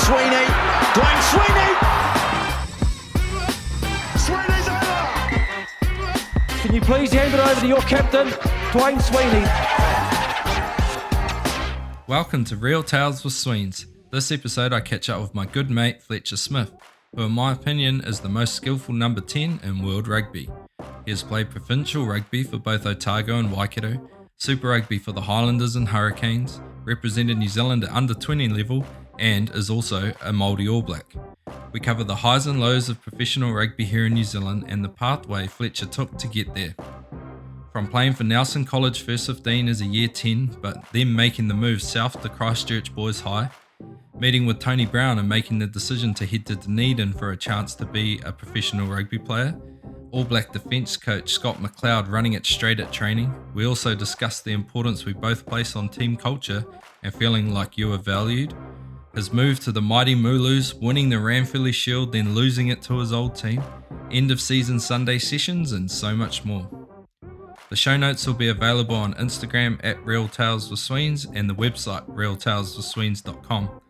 Sweeney. Dwayne Sweeney. Sweeney's over. Can you please hand it over to your captain, Dwayne Sweeney? Welcome to Real Tales with Sweens. This episode I catch up with my good mate Fletcher Smith, who in my opinion is the most skillful number 10 in world rugby. He has played provincial rugby for both Otago and Waikato, Super Rugby for the Highlanders and Hurricanes, represented New Zealand at under 20 level, and is also a Māori All Black. We cover the highs and lows of professional rugby here in New Zealand and the pathway Fletcher took to get there. From playing for Nelson College First 15 as a year 10, but then making the move south to Christchurch Boys High, meeting with Tony Brown and making the decision to head to Dunedin for a chance to be a professional rugby player, All Black defence coach Scott McLeod running it straight at training. We also discussed the importance we both place on team culture and feeling like you are valued, his move to the mighty Mooloos, winning the Ranfurly Shield then losing it to his old team, end of season Sunday sessions and so much more. The show notes will be available on Instagram at Real Tales with Sweens and the website realtaleswithsweens.com.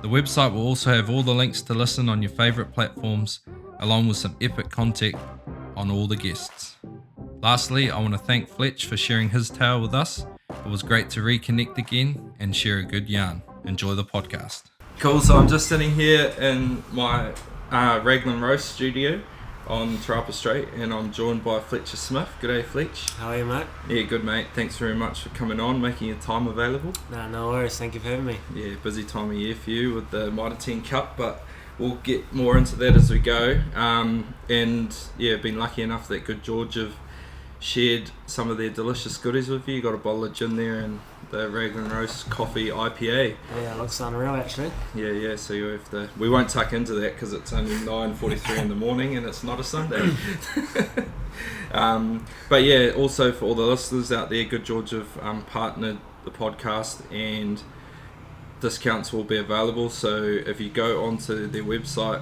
The website will also have all the links to listen on your favourite platforms, along with some epic content on all the guests. Lastly, I want to thank Fletch for sharing his tale with us. It was great to reconnect again and share a good yarn. Enjoy the podcast. Cool, so I'm just sitting here in my Raglan Roast studio on Te Rapa Strait, and I'm joined by Fletcher Smith. G'day Fletch. How are you, mate? Yeah, good mate. Thanks very much for coming on, making your time available. No worries. Thank you for having me. Yeah, busy time of year for you with the Mitre 10 Cup, but we'll get more into that as we go. And yeah, been lucky enough that Good George have shared some of their delicious goodies with you. You got a bottle of gin there and the Raglan Roast Coffee IPA. Yeah, it looks unreal actually. Yeah, so you have to, we won't tuck into that because it's only 9:43 in the morning and it's not a Sunday. But yeah, also for all the listeners out there, Good George have partnered the podcast and discounts will be available. So if you go onto their website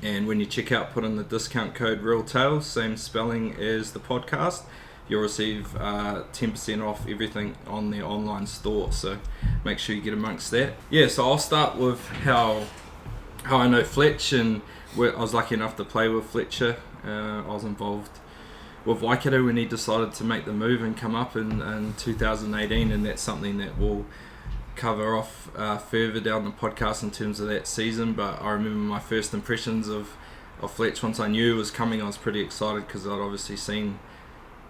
and when you check out, put in the discount code Real Tales, same spelling as the podcast, you'll receive 10% off everything on their online store. So make sure you get amongst that. Yeah, so I'll start with how I know Fletch, and I was lucky enough to play with Fletcher. I was involved with Waikato when he decided to make the move and come up in 2018, and that's something that we'll cover off further down the podcast in terms of that season. But I remember my first impressions of Fletch once I knew he was coming. I was pretty excited because I'd obviously seen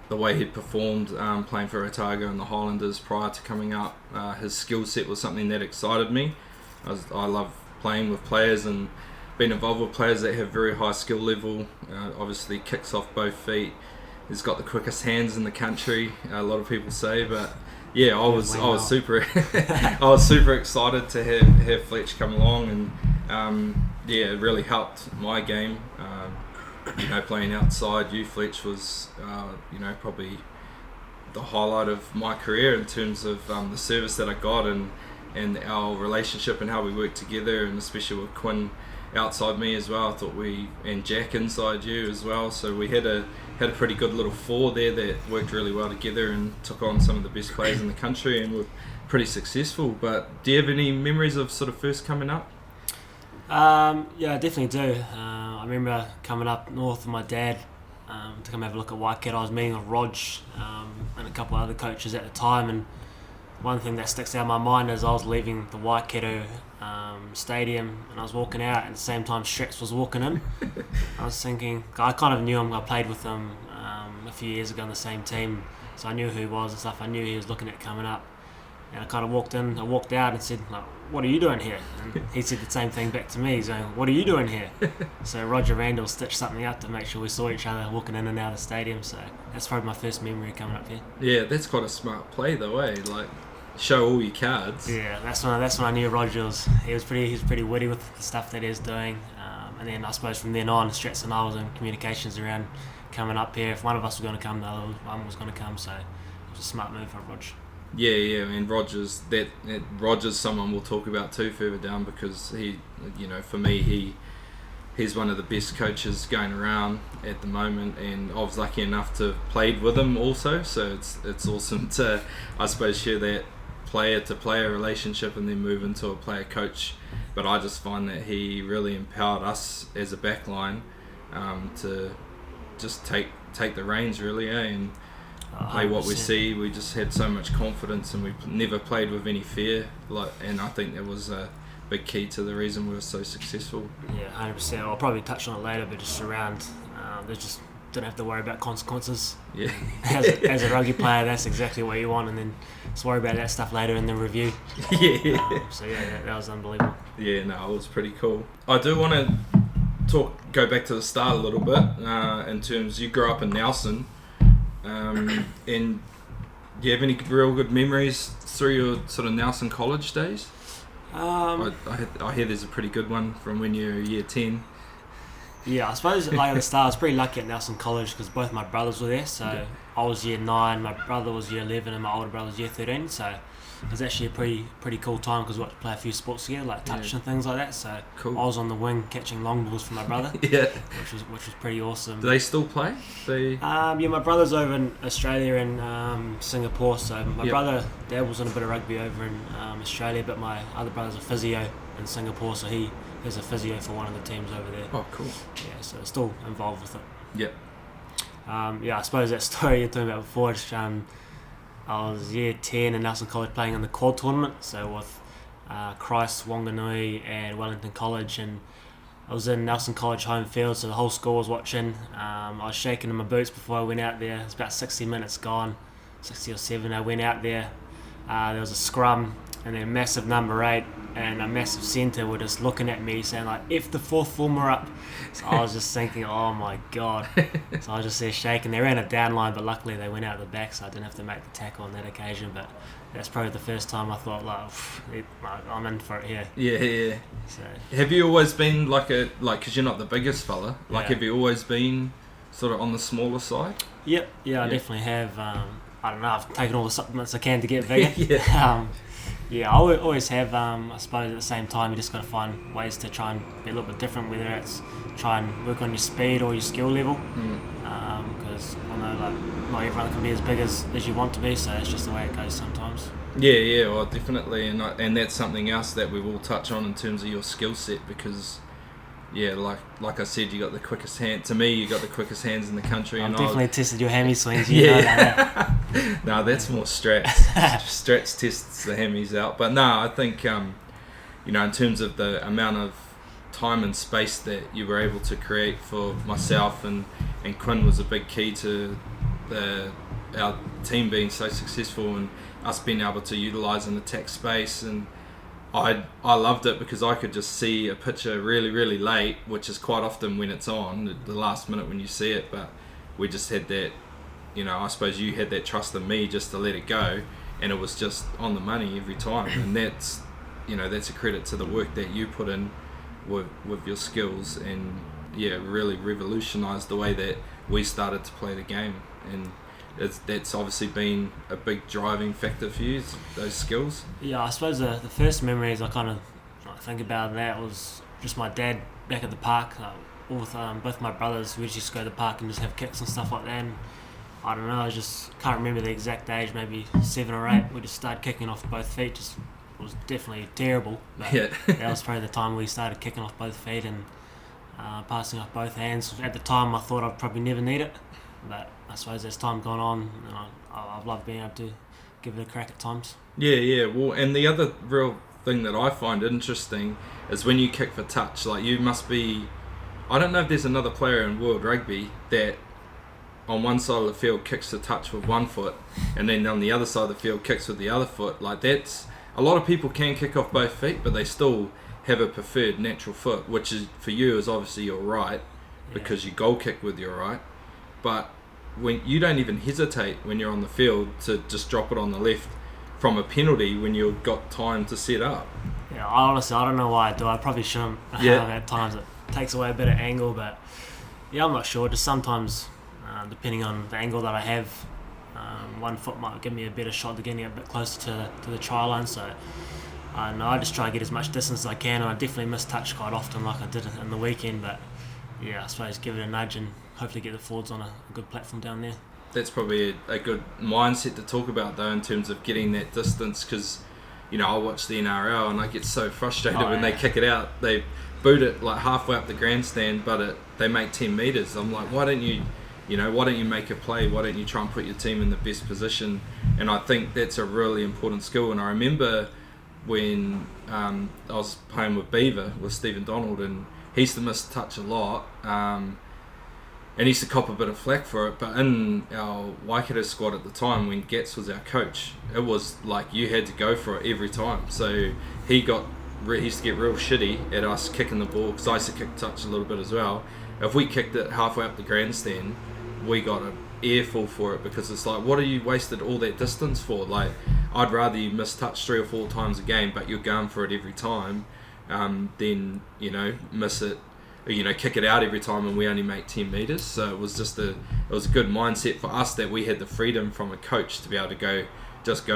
the way he'd performed playing for Otago and the Highlanders prior to coming up. His skill set was something that excited me. I love playing with players and being involved with players that have very high skill level. Obviously kicks off both feet. He's got the quickest hands in the country, a lot of people say, but yeah, I was super excited to have Fletch come along, and yeah, it really helped my game. Playing outside you, Fletch, was probably the highlight of my career in terms of the service that I got and our relationship and how we worked together, and especially with Quinn outside me as well. I thought and Jack inside you as well. So we had a pretty good little four there that worked really well together and took on some of the best players in the country and were pretty successful. But do you have any memories of sort of first coming up? Yeah, I definitely do. I remember coming up north with my dad to come have a look at Waikato. I was meeting with Rog and a couple of other coaches at the time, and one thing that sticks out in my mind is I was leaving the Waikato stadium and I was walking out at the same time Strex was walking in. I was thinking, I kind of knew him, I played with him a few years ago on the same team, so I knew who he was and stuff. I knew he was looking at coming up, and I kind of walked out and said, like, what are you doing here? And he said the same thing back to me, saying, what are you doing here? So Roger Randall stitched something up to make sure we saw each other walking in and out of the stadium. So that's probably my first memory coming up here. Yeah, that's quite a smart play though, eh? Like, show all your cards. Yeah, that's when I knew Roger was pretty witty with the stuff that he was doing. And then I suppose from then on, Stratz and I was in communications around coming up here. If one of us was going to come, the other one was going to come. So it was a smart move for Roger. Yeah, and Rogers someone we'll talk about too further down, because he, for me, he's one of the best coaches going around at the moment, and I was lucky enough to have played with him also, so it's awesome to, I suppose, share that player-to-player relationship and then move into a player-coach. But I just find that he really empowered us as a backline to just take the reins, really, and play what we 100%. see. We just had so much confidence, and we never played with any fear. And I think that was a big key to the reason we were so successful. Yeah, 100%. I'll probably touch on it later, but just around, they just don't have to worry about consequences. Yeah. As a rugby player, that's exactly what you want, and then just worry about that stuff later in the review. Yeah. So yeah, that was unbelievable. Yeah, no, it was pretty cool. I do want to go back to the start a little bit, in terms, you grew up in Nelson, and do you have any real good memories through your sort of Nelson College days? I hear there's a pretty good one from when you were year 10. Yeah, I suppose like at the start, I was pretty lucky at Nelson College because both my brothers were there. So I was year 9, my brother was year 11, and my older brother was year 13. So it was actually a pretty cool time because we got to play a few sports together, like touch and things like that. So Cool. I was on the wing catching long balls for my brother, Yeah. which was pretty awesome. Do they still play? Yeah, my brother's over in Australia and Singapore. So my brother dabbles in a bit of rugby over in Australia, but my other brother's a physio in Singapore, so he is a physio for one of the teams over there. Oh, cool. Yeah, so still involved with it. Yep. I suppose that story you're talking about before, I was year 10 in Nelson College playing in the quad tournament, so with Christ, Wanganui and Wellington College, and I was in Nelson College home field, so the whole school was watching. I was shaking in my boots before I went out there. It was about 60 minutes gone, 60 or 7. I went out there, there was a scrum, and then a massive number 8 and a massive centre were just looking at me saying like, F the fourth form are up. So I was just thinking, oh my god. So I was just there shaking. They ran a down line, but luckily they went out the back, so I didn't have to make the tackle on that occasion. But that's probably the first time I thought I'm in for it here. Yeah. So Have you always been because you're not the biggest fella, have you always been sort of on the smaller side? Yep, I definitely have. I don't know, I've taken all the supplements I can to get bigger. I always have. I suppose at the same time, you just got to find ways to try and be a little bit different, whether it's try and work on your speed or your skill level. Because I know not everyone can be as big as you want to be, so it's just the way it goes sometimes. Yeah, well, definitely, and that's something else that we will touch on in terms of your skill set, because like I said, you got the quickest hand. To me, you got the quickest hands in the country. I've and definitely tested your hammy swings. You know that. No, that's more Strats. Strats tests the hammies out. But no, I think in terms of the amount of time and space that you were able to create for myself and Quinn was a big key to our team being so successful and us being able to utilise and attack space. And I loved it because I could just see a picture really, really late, which is quite often when it's on, the last minute when you see it. But we just had that, I suppose you had that trust in me just to let it go, and it was just on the money every time. And that's a credit to the work that you put in with your skills, and really revolutionised the way that we started to play the game. And that's obviously been a big driving factor for you, those skills. Yeah, I suppose the first memories I kind of think about that was just my dad back at the park with both my brothers. We used to go to the park and just have kicks and stuff like that. And I don't know, I just can't remember the exact age, maybe 7 or 8. We just started kicking off both feet. It was definitely terrible. But that was probably the time we started kicking off both feet and passing off both hands. At the time, I thought I'd probably never need it. But I suppose as time gone on, I've loved being able to give it a crack at times. Yeah. Well, and the other real thing that I find interesting is when you kick for touch. Like, you must be... I don't know if there's another player in world rugby that on one side of the field kicks to touch with one foot, and then on the other side of the field kicks with the other foot. Like, that's... A lot of people can kick off both feet, but they still have a preferred natural foot, which is, for you, is obviously your right, because you goal kick with your right. But when you don't even hesitate when you're on the field to just drop it on the left from a penalty when you've got time to set up. Yeah, honestly, I don't know why I do. I probably shouldn't. At times it takes away a bit of angle, but I'm not sure. Just sometimes, depending on the angle that I have, one foot might give me a better shot to getting a bit closer to the try line. So I just try to get as much distance as I can, and I definitely miss touch quite often, like I did in the weekend. But I suppose give it a nudge and hopefully get the forwards on a good platform down there. that's probably a good mindset to talk about though, in terms of getting that distance, because I watch the NRL and I get so frustrated when they kick it out. They boot it like halfway up the grandstand, but they make 10 metres. I'm like, why don't you make a play? Why don't you try and put your team in the best position? And I think that's a really important skill. And I remember when I was playing with Beaver, with Stephen Donald, and he used to miss touch a lot. And he used to cop a bit of flack for it, but in our Waikato squad at the time, when Gats was our coach, it was like you had to go for it every time. So he used to get real shitty at us kicking the ball, because I used to kick touch a little bit as well. If we kicked it halfway up the grandstand, we got an earful for it, because it's like, what are you wasted all that distance for? Like, I'd rather you miss touch 3 or 4 times a game, but you're going for it every time, than miss it. Kick it out every time and we only make 10 metres. So it was a good mindset for us that we had the freedom from a coach to be able to go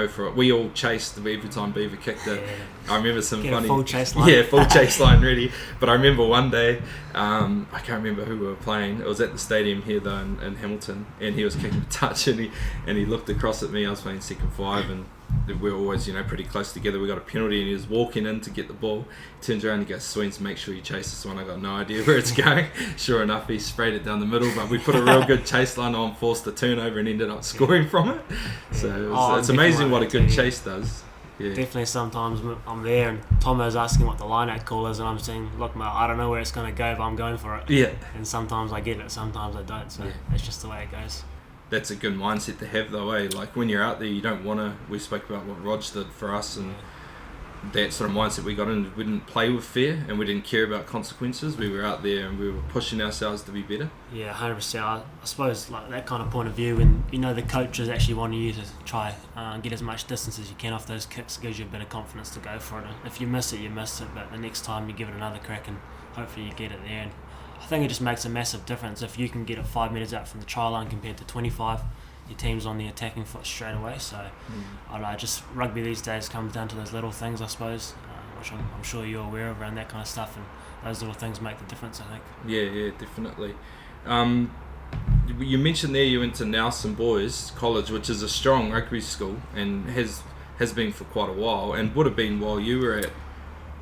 for it. We all chased every time Beaver kicked it. I remember some funny full chase line. Yeah, full chase line ready. But I remember one day, I can't remember who we were playing. It was at the stadium here though in Hamilton, and he was kicking a touch, and he looked across at me. I was playing second 5, and we were always pretty close together. We got a penalty and he was walking in to get the ball, turns around and goes, "Sweens, make sure you chase this one." I got no idea where it's going. Sure enough, he sprayed it down the middle, but we put a real good chase line on, forced a turnover, and ended up scoring from it. So it's amazing what a good chase does. Yeah. Definitely. Sometimes I'm there and Tomo's asking what the line-out call is, and I'm saying, "Look, mate, I don't know where it's going to go, but I'm going for it." Yeah. And sometimes I get it, sometimes I don't. So it's just the way it goes. That's a good mindset to have though, eh? Like when you're out there, you don't want to. We spoke about what Rog did for us, and that sort of mindset we got in. We didn't play with fear, and we didn't care about consequences. We were out there and we were pushing ourselves to be better. Yeah, 100%. I suppose like that kind of point of view, when the coaches actually wanting you to try get as much distance as you can off those kicks, it gives you a bit of confidence to go for it. And if you miss it, you miss it, but the next time you give it another crack, and hopefully you get it there. And I think it just makes a massive difference if you can get it 5 metres out from the try line compared to 25. Your team's on the attacking foot straight away. So I don't know, just rugby these days comes down to those little things, I suppose, which I'm sure you're aware of around that kind of stuff, and those little things make the difference, I think. Yeah, definitely. You mentioned there you went to Nelson Boys College, which is a strong rugby school and has been for quite a while, and would have been while you were at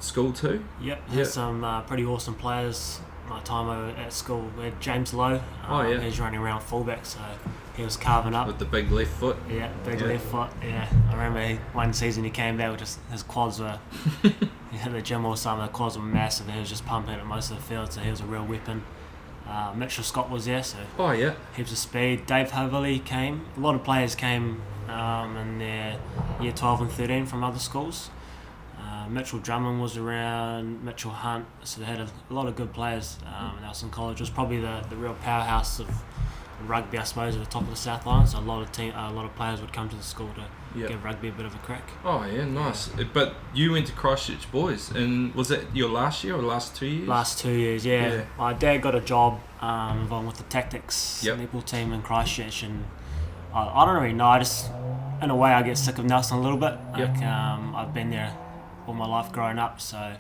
school too. Yep, had some pretty awesome players. My time over at school, we had James Lowe. He was running around fullback, so he was carving up with the big left foot. Yeah, left foot. Yeah, I remember one season he came back with just his quads were. He hit the gym all summer. The quads were massive. And he was just pumping it at most of the field, so he was a real weapon. Mitchell Scott was there, so heaps of speed. Dave Havili came. A lot of players came in their year 12 and 13 from other schools. Mitchell Drummond was around, Mitchell Hunt, so they had a lot of good players. Nelson College was probably the real powerhouse of rugby, I suppose, at the top of the South Island. So a lot of players would come to the school to give rugby a bit of a crack. Oh yeah, nice. But you went to Christchurch Boys, and was that your last year or last 2 years? Last 2 years, yeah. My dad got a job involved with the tactics netball team in Christchurch, and I don't really know. I just, in a way, I get sick of Nelson a little bit. I've been there all my life growing up, so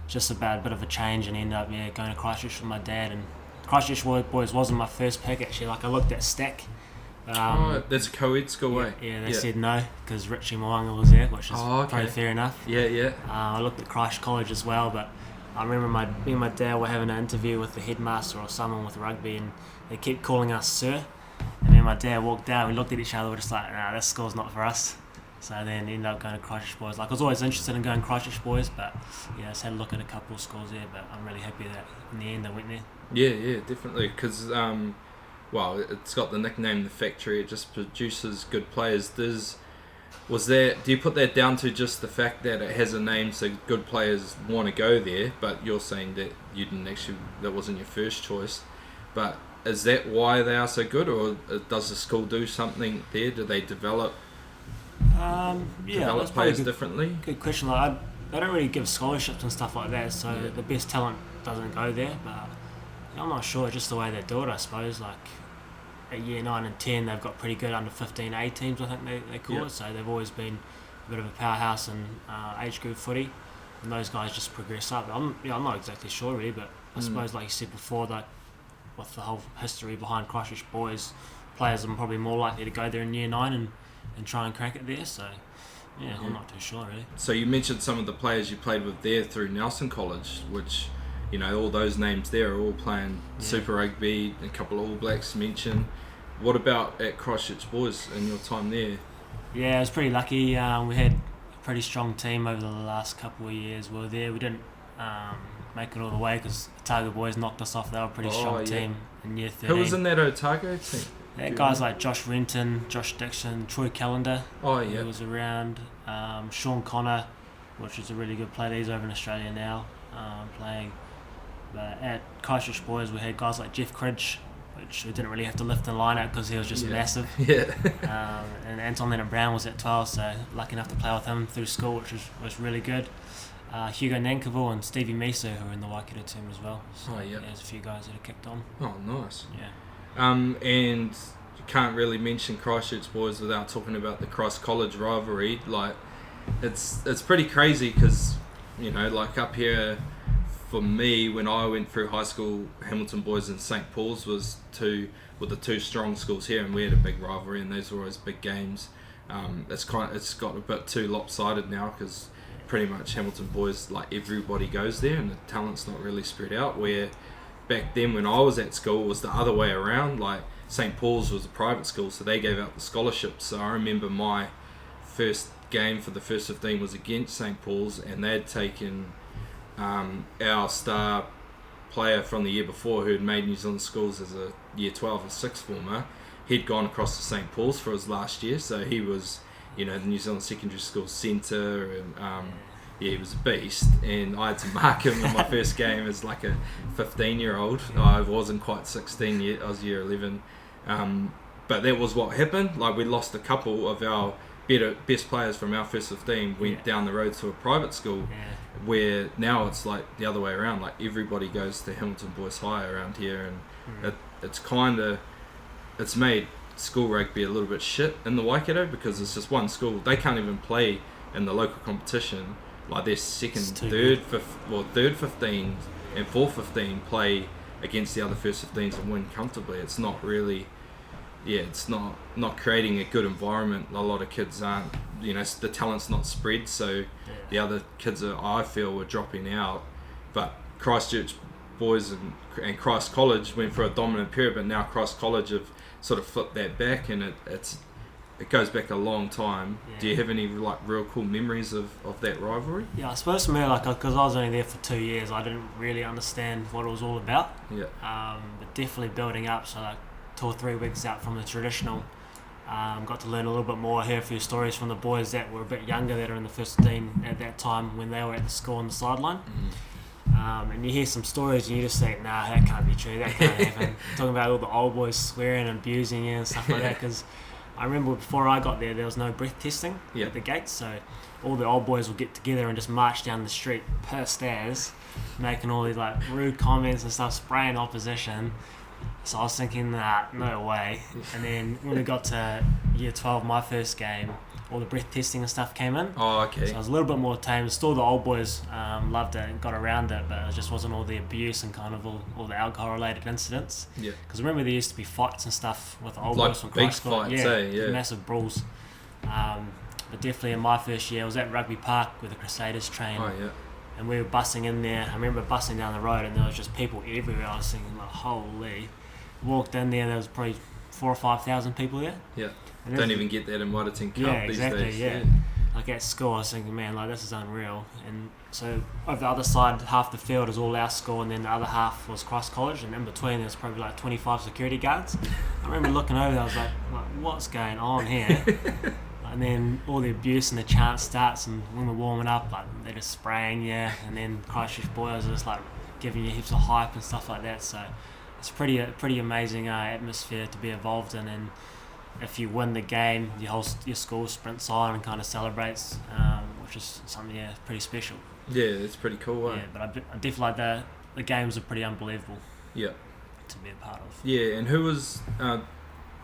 just about a bit of a change, and ended up going to Christchurch with my dad. And Christchurch Boys wasn't my first pick actually. Like I looked at Stack. That's a co-ed school, They said no because Richie Moanga was there, which is probably fair enough. I looked at Christ College as well, but I remember me and my dad were having an interview with the headmaster or someone with rugby, and they kept calling us sir. And then my dad walked out, we looked at each other, we're just like, nah, this school's not for us. So then ended up going to Christchurch Boys. Like I was always interested in going to Christchurch Boys, but I just had a look at a couple of schools there. But I'm really happy that in the end I went there. Yeah, definitely. Because it's got the nickname the Factory. It just produces good players. Do you put that down to just the fact that it has a name, so good players want to go there? But you're saying that that wasn't your first choice. But is that why they are so good, or does the school do something there? Do they develop players differently? Good question. Like, they don't really give scholarships and stuff like that, so the best talent doesn't go there. But I'm not sure, just the way they do it, I suppose. Like at year 9 and 10, they've got pretty good under 15 A teams, I think they call it. So they've always been a bit of a powerhouse in age group footy, and those guys just progress up. I'm not exactly sure really, but I suppose like you said before, that with the whole history behind Christchurch Boys, players are probably more likely to go there in year 9 and try and crack it there. So, yeah, I'm not too sure really. So you mentioned some of the players you played with there through Nelson College, which, you know, all those names there are all playing Super Rugby, a couple of All Blacks mentioned. What about at Christchurch Boys in your time there? Yeah, I was pretty lucky. We had a pretty strong team over the last couple of years. We were there. We didn't make it all the way because Otago Boys knocked us off. They were a pretty strong team in year 13. Who was in that Otago team? They had guys like Josh Renton, Josh Dixon, Troy Callender. Who was around. Sean Connor, which is a really good player. He's over in Australia now playing. But at Christchurch Boys, we had guys like Jeff Cridge, which we didn't really have to lift the line out because he was just massive. And Anton Leonard-Brown was at 12, so lucky enough to play with him through school, which was really good. Hugo Nankerville and Stevie Miso, who were in the Waikato team as well. So there's a few guys that have kicked on. Oh, nice. Yeah. And you can't really mention Christchurch Boys without talking about the Christ College rivalry. Like, it's pretty crazy because, you know, like up here, for me, when I went through high school, Hamilton Boys and St. Paul's were the two strong schools here, and we had a big rivalry, and those were always big games. It's got a bit too lopsided now because pretty much Hamilton Boys, like, everybody goes there, and the talent's not really spread out. Where back then, when I was at school, it was the other way around. Like, St. Paul's was a private school, so they gave out the scholarships. So I remember my first game for the first 15 was against St. Paul's, and they'd taken our star player from the year before who had made New Zealand schools as a year 12 or 6 former. He'd gone across to St. Paul's for his last year, so he was, you know, the New Zealand secondary school centre, and he was a beast, and I had to mark him in my first game as like a 15-year-old. I wasn't quite 16 yet, I was year 11, but that was what happened. Like, we lost a couple of our best players from our first 15 went down the road to a private school, where now it's like the other way around. Like, everybody goes to Hamilton Boys High around here, and it's made school rugby a little bit shit in the Waikato because it's just one school. They can't even play in the local competition. Like, their third 15 and fourth 15 play against the other first 15s and win comfortably. It's not really, it's not creating a good environment. A lot of kids aren't, you know, the talent's not spread, so the other kids I feel were dropping out. But Christchurch Boys and Christ College went for a dominant period, but now Christ College have sort of flipped that back, and it goes back a long time. Do you have any like real cool memories of that rivalry? Yeah, I suppose for me, like, because I was only there for 2 years, I didn't really understand what it was all about. But definitely building up, so like 2 or 3 weeks out from the traditional, got to learn a little bit more. Hear a few stories from the boys that were a bit younger that are in the first 15 at that time when they were at the school on the sideline. And you hear some stories and you just think, nah, that can't be true, that can't happen. Talking about all the old boys swearing and abusing you and stuff like that, because I remember before I got there was no breath testing at the gates, so all the old boys would get together and just march down the street per stairs, making all these like rude comments and stuff, spraying opposition. So I was thinking, nah, no way. And then when we got to year 12, my first game, all the breath testing and stuff came in. Oh, okay. So I was a little bit more tame. Still the old boys loved it and got around it, but it just wasn't all the abuse and kind of all the alcohol related incidents. Yeah. Because remember there used to be fights and stuff with the old like boys from big Christchurch. fights, Massive brawls. But definitely in my first year, I was at Rugby Park where the Crusaders trained. Oh, yeah. And we were bussing in there. I remember bussing down the road and there was just people everywhere. I was thinking, like, holy. Walked in there was probably 4,000 or 5,000 people there. Yeah. Don't even get that in Waitangi Cup these days. Yeah. Like at school, I was thinking, man, like, this is unreal. And so over the other side, half the field is all our school, and then the other half was Christ College, and in between there's probably like 25 security guards. I remember looking over there, I was like, what's going on here? And then all the abuse and the chant starts, and when we're warming up, like, they're just spraying you, and then Christchurch Boys are just like giving you heaps of hype and stuff like that. So it's pretty amazing atmosphere to be involved in. And if you win the game, your school sprints on and kind of celebrates, which is something pretty special. Yeah, it's pretty cool. Yeah, but I definitely like the games are pretty unbelievable. Yeah. To be a part of. Yeah, and who was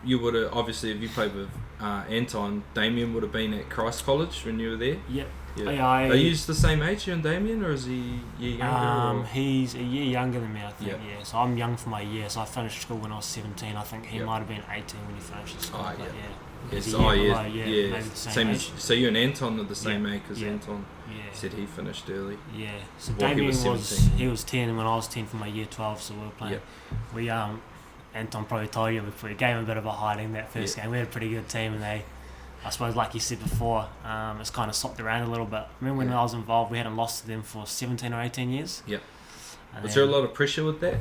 you would have, obviously, if you played with Anton, Damien would have been at Christ College when you were there. Yep. Yeah. Yeah, Are you the same age, you and Damien, or is he a year younger? Or? He's a year younger than me, I think. Yep. Yeah, so I'm young for my year. So I finished school when I was 17. I think he Yep. might have been 18 when he finished school. Oh, but yeah. He's Yes, a year below, yeah. maybe the same Same age. so you and Anton are the same Yeah. age, because Yeah. Anton Yeah. said he finished early. Yeah. So Well, he Damien was was 17. he was 10 when I was 10 for my year 12. So we were playing. Yep. We Anton probably told you we gave him a bit of a hiding that first game. We had a pretty good team, and I suppose, like you said before, it's kind of swapped around a little bit. Remember when Yeah. I was involved, we hadn't lost to them for 17 or 18 years. Yep. And Was there a lot of pressure with that?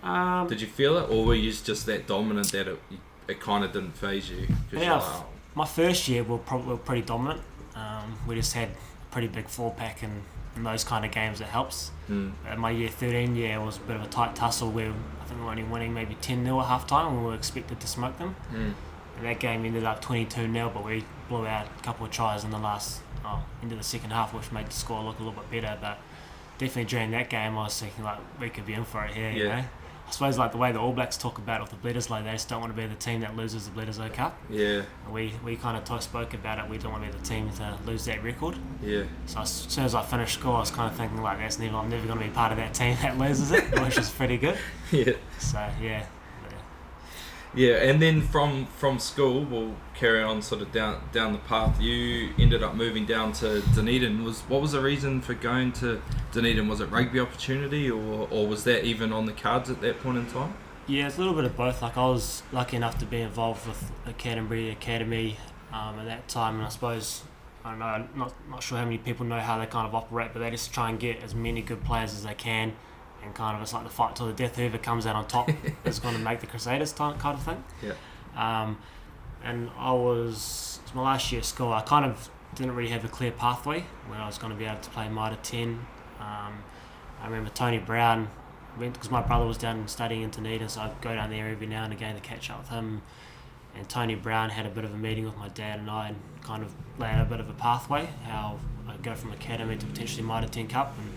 Um, Did you feel it, or were you just that dominant that it kind of didn't phase you? 'Cause Yeah, you're like, oh, my first year we were pretty dominant. We just had a pretty big 4-pack, and in those kind of games it helps. My year 13 year was a bit of a tight tussle where I think we were only winning maybe 10-0 at half time, and we were expected to smoke them. And that game ended up 22-0, but we blew out a couple of tries in the into the second half, which made the score look a little bit better. But definitely during that game, I was thinking like we could be in for it here. You know, I suppose like the way the All Blacks talk about it with the Bledisloe, they just don't want to be the team that loses the Bledisloe Cup. Yeah. And we kind of spoke about it. We don't want to be the team to lose that record. Yeah. So as soon as I finished school, I was kind of thinking like I'm never going to be part of that team that loses it, which is pretty good. Yeah. So yeah. Yeah, and then from school, we'll carry on sort of down the path. You ended up moving down to Dunedin. What was the reason for going to Dunedin? Was it rugby opportunity, or was that even on the cards at that point in time? Yeah, it's a little bit of both. Like I was lucky enough to be involved with the Canterbury Academy at that time, and I suppose I don't know, not sure how many people know how they kind of operate, but they just try and get as many good players as they can. And kind of it's like the fight till the death. Whoever comes out on top is going to make the Crusaders kind of thing. Yeah. And it's my last year at school. I kind of didn't really have a clear pathway when I was going to be able to play Mitre 10. I remember Tony Brown because my brother was down studying in Dunedin, so I'd go down there every now and again to catch up with him. And Tony Brown had a bit of a meeting with my dad and I, and kind of laid out a bit of a pathway how I'd go from academy to potentially Mitre 10 Cup. And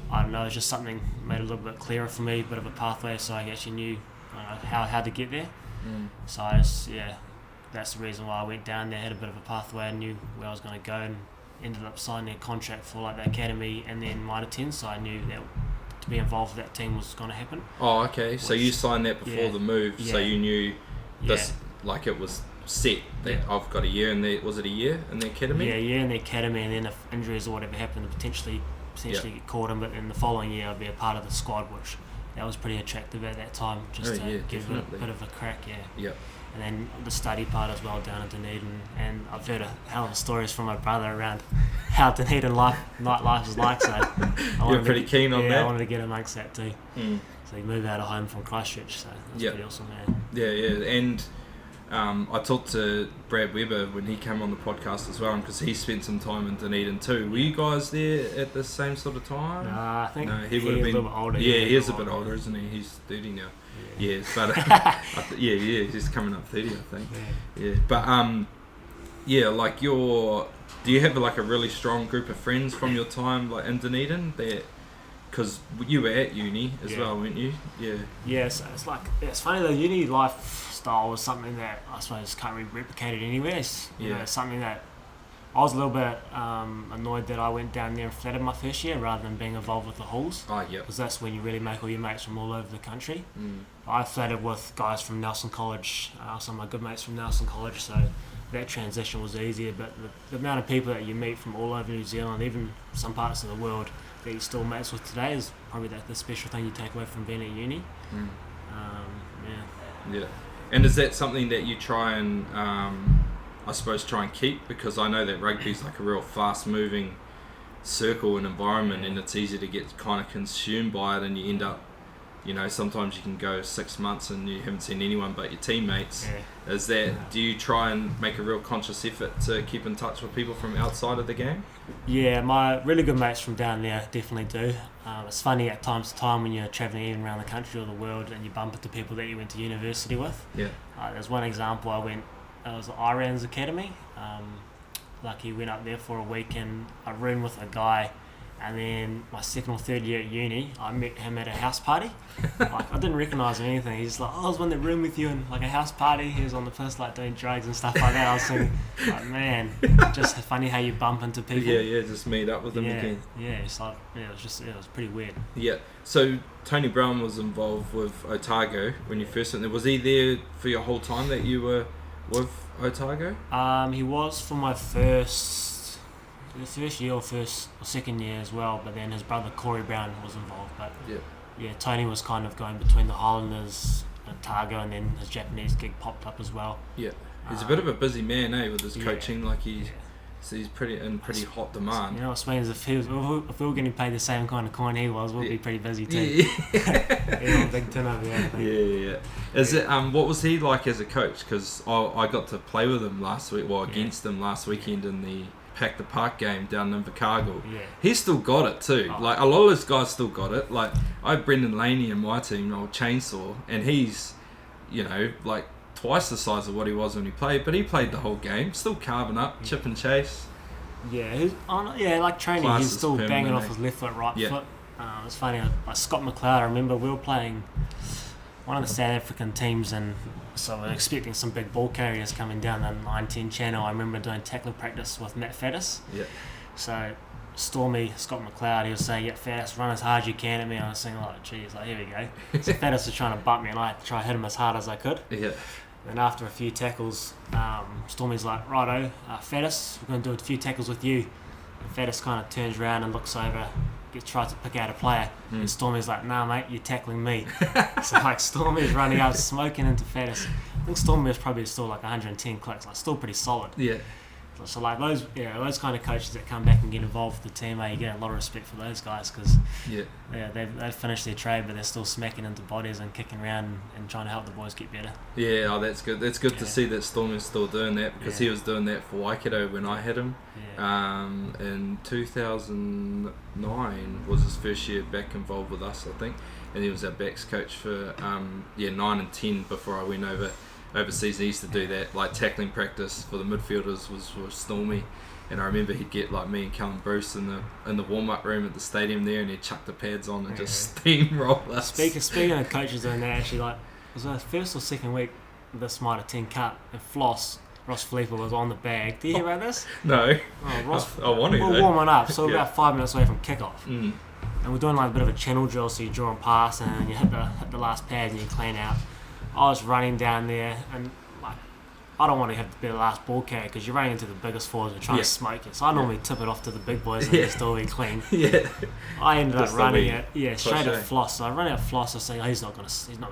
I don't know, it's just something made it a little bit clearer for me, a bit of a pathway, so I actually knew how to get there. So that's the reason why I went down there, had a bit of a pathway, I knew where I was going to go, and ended up signing a contract for like the academy and then Mitre 10, so I knew that to be involved with that team was going to happen. Oh, okay. So you signed that before the move, so you knew this, like it was set that I've got a year in there. Was it a year in the academy? Yeah, a year in the academy, and then if injuries or whatever happened, potentially get caught in, but in the following year I'd be a part of the squad, which that was pretty attractive at that time, just to give it a bit of a crack. And then the study part as well down in Dunedin, and I've heard a hell of stories from my brother around how Dunedin nightlife is like, so You're pretty keen on that? I wanted to get amongst that too. So he moved out of home from Christchurch, so that's pretty awesome, man. And I talked to Brad Weber when he came on the podcast as well, because he spent some time in Dunedin too. Were you guys there at the same sort of time? Nah, I think he would have been a little bit older. Yeah, he is a bit older, isn't he? He's 30 now. Yeah, but he's coming up 30, I think. Yeah, but like do you have like a really strong group of friends from your time like in Dunedin that? Because you were at uni as well, weren't you? Yeah. Yeah, so it's funny, the uni lifestyle was something that I suppose can't be replicated anywhere. It's something that I was a little bit annoyed that I went down there and flattered my first year rather than being involved with the halls. Oh, yeah. Because that's when you really make all your mates from all over the country. I flattered with guys from Nelson College, some of my good mates from Nelson College, so that transition was easier. But the amount of people that you meet from all over New Zealand, even some parts of the world, that you're still mates with today is probably the special thing you take away from being at uni. Yeah. And is that something that you try and I suppose try and keep? Because I know that rugby's like a real fast moving circle and environment, and it's easy to get kind of consumed by it, and you end up, sometimes you can go 6 months and you haven't seen anyone but your teammates. Is that, do you try and make a real conscious effort to keep in touch with people from outside of the game? Yeah, my really good mates from down there definitely do. It's funny at times to time when you're travelling even around the country or the world and you bump into people that you went to university with. There's one example, it was the Iran's Academy. Lucky went up there for a week, and I roomed with a guy And then my second or third year at uni, I met him at a house party. Like, I didn't recognise him or anything. He's like, I was in the room with you in like a house party. He was on the first, like, doing drugs and stuff like that. I was thinking, like, man, just funny how you bump into people. Yeah, just meet up with them again. Yeah, it's like, it was pretty weird. Yeah. So Tony Brown was involved with Otago when you first went there. Was he there for your whole time that you were with Otago? He was for my first year or second year as well, but then his brother Corey Brown was involved. But yeah, Tony was kind of going between the Highlanders and Otago, and then his Japanese gig popped up as well. Yeah, he's a bit of a busy man, with his coaching. Like he's pretty in pretty hot demand. You know what I mean? If we were getting paid the same kind of coin he was, we'd be pretty busy too. Yeah. Big turnover. Yeah. Is it what was he like as a coach? Because I got to play with him last week, against him last weekend in the Pack the Park game down in Invercargill. Yeah. He's still got it too. Like a lot of those guys still got it. Like I had Brendan Laney in my team, old Chainsaw, and he's, like twice the size of what he was when he played, but he played the whole game, still carving up, chip and chase. Yeah, like training, Class he's still banging off his left foot, right foot. It's funny, like Scott McLeod, I remember we were playing one of the South African teams, and so we're expecting some big ball carriers coming down the 9-10 channel. I remember doing tackling practice with Matt Faddis. Yeah. So Stormy, Scott McLeod, he was saying, yeah, Faddis, run as hard as you can at me. I was thinking, like, geez, like, here we go. So Faddis was trying to butt me, and I had to try to hit him as hard as I could. Yeah. And after a few tackles, Stormy's like, righto, Faddis, we're going to do a few tackles with you. And Faddis kind of turns around and looks over, tries to pick out a player, and Stormy's like, nah mate, you're tackling me. So like Stormy's running out smoking into Faddis. I think Stormy was probably still like 110 clicks, like still pretty solid. Yeah. So like those kind of coaches that come back and get involved with the team, you get a lot of respect for those guys, because they've finished their trade, but they're still smacking into bodies and kicking around and trying to help the boys get better. Yeah, that's good. That's good to see that Stormy's still doing that, because he was doing that for Waikato when I had him. In 2009 was his first year back involved with us, I think, and he was our backs coach for 9 and 10 before I went overseas. He used to do that, like tackling practice for the midfielders was Stormy, and I remember he'd get like me and Callum Bruce in the warm up room at the stadium there, and he'd chuck the pads on and just steamroll us. Speaking of coaches doing that, actually, like it was the first or second week this Mitre 10 Cup, and Ross Fletcher was on the bag. Do you hear about this? No. Ross, I want to. We're warming up, so we're about 5 minutes away from kickoff. And we're doing like a bit of a channel drill, so you draw and pass, and you hit the last pad and you clean out. I was running down there, and like I don't want to have to be the last ball carrier, because you're running into the biggest forwards and trying to smoke it. So I normally tip it off to the big boys and just all be clean. I ended up running it, straight at Floss. So I ran out Floss. I was saying, he's not gonna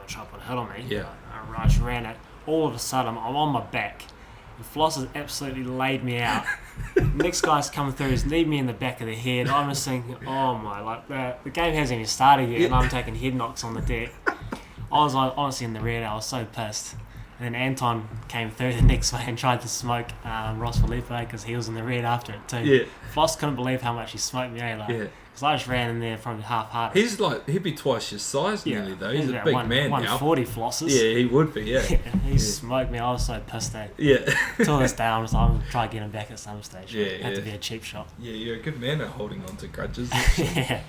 try to put a hit on me. I just ran it. All of a sudden, I'm on my back. And Floss has absolutely laid me out. Next guy's coming through, he's kneed me in the back of the head. I'm just thinking, oh my, like the game hasn't even started yet, and I'm taking head knocks on the deck. I was like, honestly in the red, I was so pissed. And then Anton came through the next way and tried to smoke Ross Felipe, because he was in the red after it too. Yeah. Floss couldn't believe how much he smoked me, because I just ran in there probably half-hearted. He'd be twice your size nearly though. He's a big man now. 140 Flosses. Yeah, he would be, he smoked me. I was so pissed out. Till this day, I'm just like, I'm going to try to get him back at some stage. It had to be a cheap shot. Yeah, you're a good man at holding on to grudges. Yeah,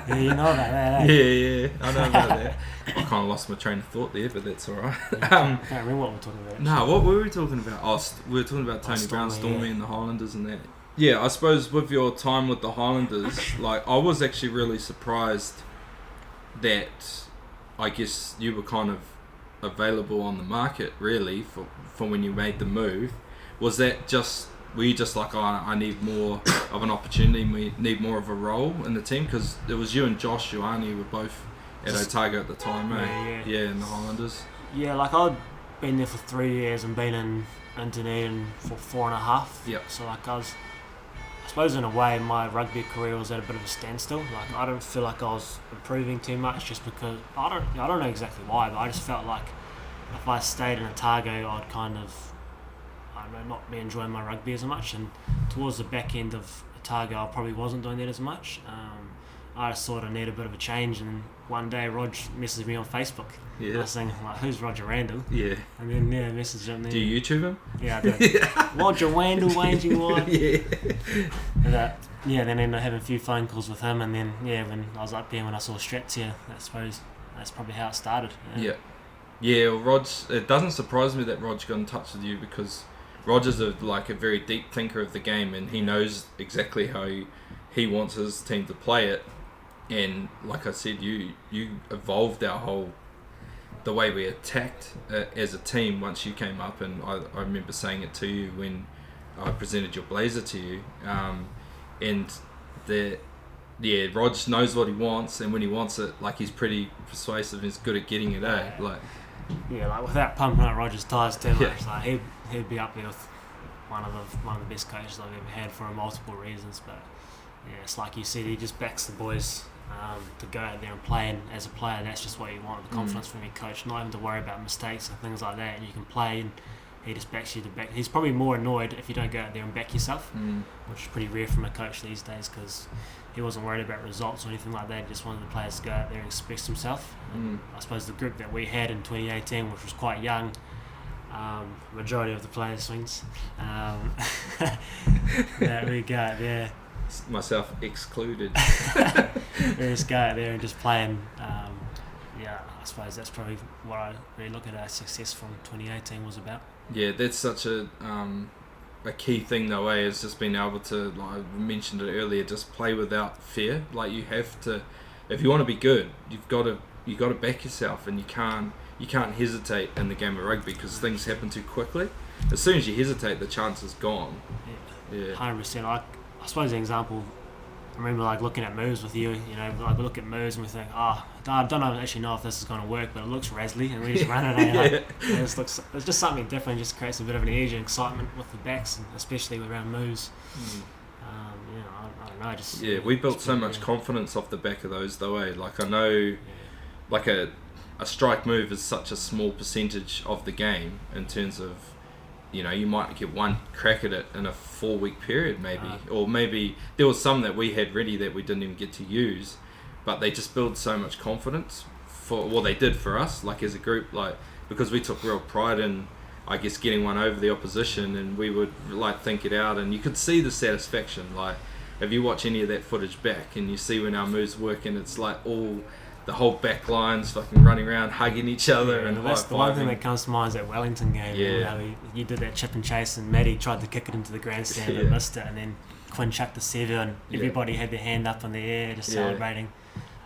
you know about that, Yeah, I know about that. I kind of lost my train of thought there, but that's alright. I can't remember what we were talking about. No, what were we talking about? We were talking about Tony Brown, Stormy and the Highlanders and that. Yeah, I suppose with your time with the Highlanders, like I was actually really surprised that I guess you were kind of available on the market really for when you made the move. Was that were you just like, I need more of an opportunity, we need more of a role in the team? Because it was you and Josh Ioane were both at Otago at the time, Yeah, in the Highlanders. Yeah, like I'd been there for 3 years and been in Dunedin for 4.5. Yeah. So like I suppose in a way my rugby career was at a bit of a standstill. Like I don't feel like I was improving too much, just because I don't know exactly why, but I just felt like if I stayed in Otago, I'd kind of, I don't know, not be enjoying my rugby as much. And towards the back end of Otago, I probably wasn't doing that as much. I just sort of need a bit of a change, and one day Rog messaged me on Facebook. I was saying, like, who's Roger Randall? Yeah. And then messaged him there. Do you YouTube him? Yeah, I do. Roger Randall, waging one. Yeah. And then ended up having a few phone calls with him, and then when I was up there, when I saw Strats here, I suppose that's probably how it started. Well, Rog, it doesn't surprise me that Rog got in touch with you, because Rog is a very deep thinker of the game, and he knows exactly how he wants his team to play it. And like I said, you evolved the way we attacked as a team once you came up, and I remember saying it to you when I presented your blazer to you, and Rog knows what he wants, and when he wants it, like, he's pretty persuasive, he's good at getting it, like without pumping up Roger's tyres too much, like he'd be up there with one of the best coaches I've ever had for multiple reasons. But it's like you said, he just backs the boys to go out there and play, and as a player, that's just what you want, the confidence from your coach, not having to worry about mistakes and things like that, and you can play, and he just backs you to back. He's probably more annoyed if you don't go out there and back yourself, which is pretty rare from a coach these days, because he wasn't worried about results or anything like that. He just wanted the players to go out there and express himself. I suppose the group that we had in 2018, which was quite young, majority of the players swings, that we go out there, myself excluded. we just go out there and just play, and I suppose that's probably what I really look at our success from 2018 was about. Yeah, that's such a key thing though, is just being able to, like I mentioned it earlier, just play without fear. Like, you have to, if you want to be good, you've got to back yourself, and you can't hesitate in the game of rugby, because things happen too quickly. As soon as you hesitate, the chance is gone. 100%. I suppose an example, I remember like looking at moves with you, like we look at moves and we think, I don't actually know if this is going to work, but it looks razzly, and we just run it. It's just something different, just creates a bit of an edge and excitement with the backs, and especially around moves. I don't know. We built so much confidence off the back of those though, Like, I know, like a strike move is such a small percentage of the game in terms of, you might get one crack at it in a 4-week period, maybe, or maybe there was some that we had ready that we didn't even get to use, but they just build so much confidence they did for us, like as a group, like, because we took real pride in, I guess, getting one over the opposition, and we would like think it out, and you could see the satisfaction. Like, if you watch any of that footage back and you see when our moves work, and it's like the whole back line's fucking running around hugging each other, and that's the one thing that comes to mind is that Wellington game. You did that chip and chase, and Maddie tried to kick it into the grandstand and missed it, and then Quinn chucked the 7, and everybody had their hand up in the air just celebrating.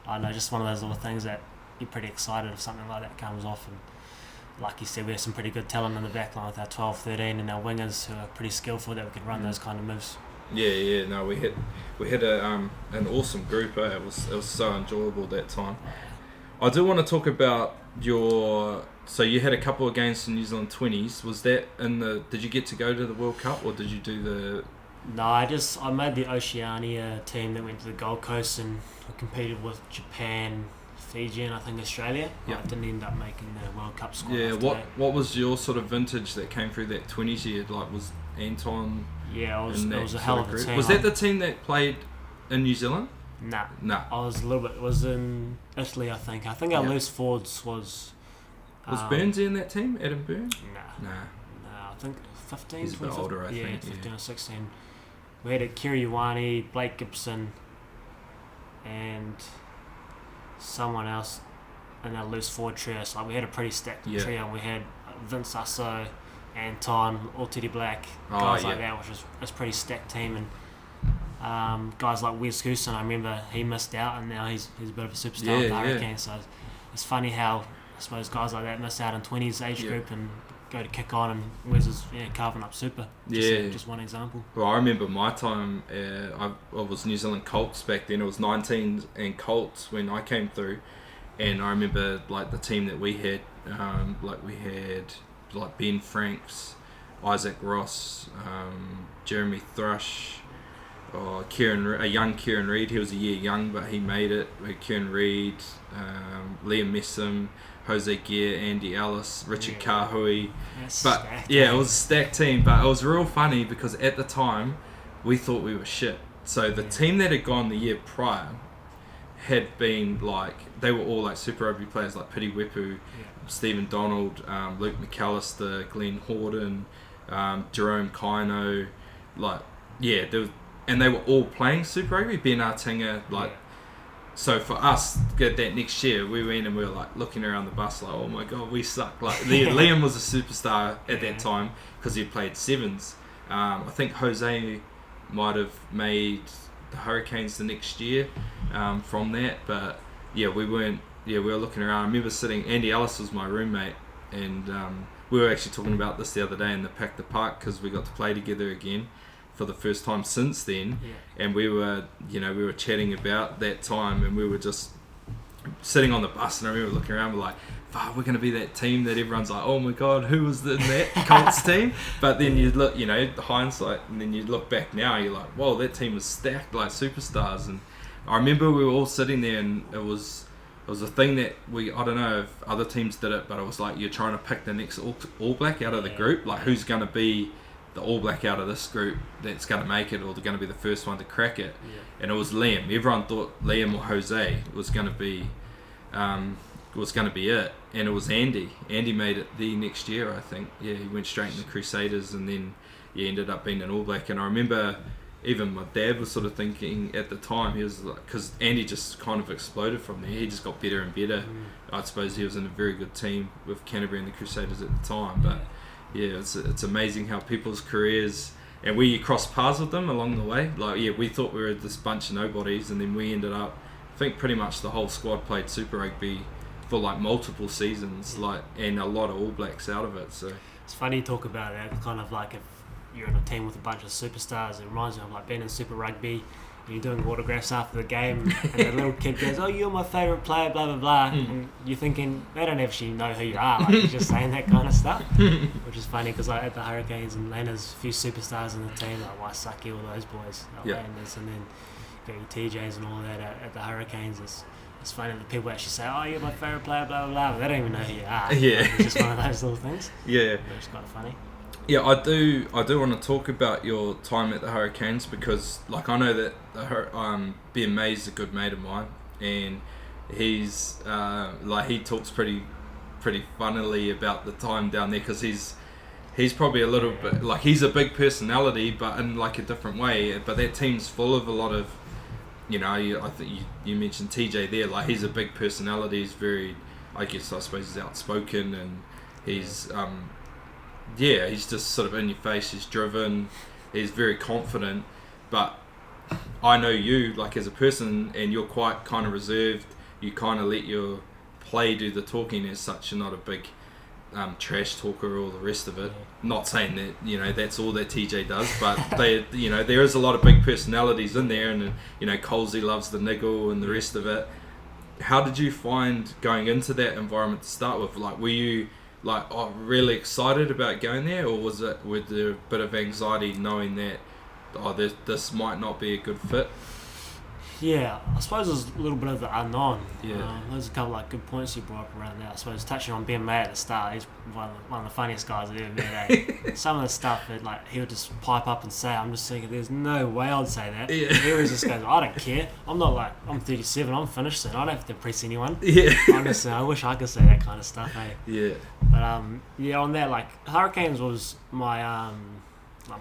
I know, just one of those little things that you're pretty excited if something like that comes off. And like you said, we have some pretty good talent in the back line with our 12-13 and our wingers who are pretty skillful, that we can run those kind of moves. No, we had an awesome group. It was so enjoyable that time. I do want to talk about so you had a couple of games in New Zealand 20s. Was that did you get to go to the World Cup, or did you do the? No, I made the Oceania team that went to the Gold Coast, and competed with Japan, Fiji, and I think Australia. I didn't end up making the World Cup squad. What was your sort of vintage that came through that 20s year? Like, was Anton? It was a hell of a team. Was that the team that played in New Zealand? Nah. I was a little bit. It was in Italy, I think. I think our loose forwards was. Was Burnsy in that team? Adam Burns? Nah. I think 15. He's a bit older, I think. 15 or 16. We had Kiriwani, Blake Gibson, and someone else in our loose forward trio. So we had a pretty stacked trio. We had Vince Usso, Anton, Teddy Black, guys like that, which was a pretty stacked team. And guys like Wes Goosen, I remember he missed out, and now he's a bit of a superstar with the Hurricanes. So it's funny how, I suppose, guys like that miss out in 20s age group and go to kick on, and Wes is carving up super. Just one example. Well, I remember my time, I was New Zealand Colts back then. It was 19 and Colts when I came through, and I remember like the team that we had, we had like Ben Franks, Isaac Ross, Jeremy Thrush, a young Kieran Reid. He was a year young, but he made it. Kieran Reid, Liam Messam, Jose Gear, Andy Ellis, Richard Kahui. But it was a stacked team. But it was real funny because at the time we thought we were shit. So the team that had gone the year prior had been like, they were all like Super Rugby players, like Piti Wepu, Stephen Donald, Luke McAllister, Glenn Horden, Jerome Kaino. and they were all playing Super Rugby. Ben Artinga, like. So for us, that next year, we went and we were like looking around the bus like, oh my god, we suck. Like Liam was a superstar at that time because he played sevens. I think Jose might have made the Hurricanes the next year from that. But yeah, we weren't. Yeah, we were looking around. I remember sitting. Andy Ellis was my roommate, and we were actually talking about this the other day in the Pack the Park because we got to play together again for the first time since then, and we were chatting about that time, and we were just sitting on the bus, and I remember looking around, we're like, we're going to be that team that everyone's like, oh my god, who was in that Colts team? But then you look, hindsight, and then you look back now, you're like, whoa, that team was stacked like superstars. And I remember we were all sitting there, and it was a thing that I don't know if other teams did it, but it was like you're trying to pick the next All Black out of the group, like who's going to be the All Black out of this group that's going to make it, or they're going to be the first one to crack it. And it was Liam. Everyone thought Liam or Jose was going to be it, and it was Andy. Andy made it the next year, I think. Yeah, he went straight in the Crusaders, and then ended up being an All Black. And I remember even my dad was sort of thinking at the time, he was like, because Andy just kind of exploded from there. He just got better and better. I suppose he was in a very good team with Canterbury and the Crusaders at the time, but. Yeah, it's amazing how people's careers, and we crossed paths with them along the way. Like, we thought we were this bunch of nobodies, and then we ended up, I think pretty much the whole squad played Super Rugby for like multiple seasons, and a lot of All Blacks out of it. So it's funny you talk about that, kind of like if you're in a team with a bunch of superstars, it reminds me of like being in Super Rugby. You're doing autographs after the game, and the little kid goes, "Oh, you're my favourite player," blah blah blah, and you're thinking they don't actually know who you are. Like, you're just saying that kind of stuff, which is funny because like at the Hurricanes and there's a few superstars in the team like Waisaki, all those boys, Landers, and then you got your TJs and all that at the Hurricanes. It's funny that people actually say, "Oh, you're my favourite player," blah blah blah, but they don't even know who you are. Yeah, it's just one of those little things. Yeah, it's kind of funny. Yeah, I do want to talk about your time at the Hurricanes because, like, I know that Ben May's a good mate of mine, and he's he talks pretty funnily about the time down there because he's probably a little bit like he's a big personality, but in like a different way. But that team's full of a lot of, I think you mentioned TJ there. Like, he's a big personality. He's very, I suppose he's outspoken, and he's he's just sort of in your face. He's driven. He's very confident. But I know you, like, as a person, and you're quite kind of reserved. You kind of let your play do the talking as such. You're not a big trash talker or all the rest of it. Not saying that that's all that TJ does, but there is a lot of big personalities in there, and Colsey loves the niggle and the rest of it. How did you find going into that environment to start with? Like, were you really excited about going there, or was there a bit of anxiety knowing that this might not be a good fit? Yeah, I suppose there's a little bit of the unknown. Yeah. There's a couple like good points you brought up around that. I suppose touching on Ben May at the start, he's one of the funniest guys I've ever met. Some of the stuff that he would just pipe up and say, I'm just thinking, there's no way I'd say that. Yeah. He always just goes, I don't care. I'm not like, I'm 37, I'm finished soon. I don't have to impress anyone. Yeah. Honestly, I wish I could say that kind of stuff. Yeah. But on that, like, Hurricanes was my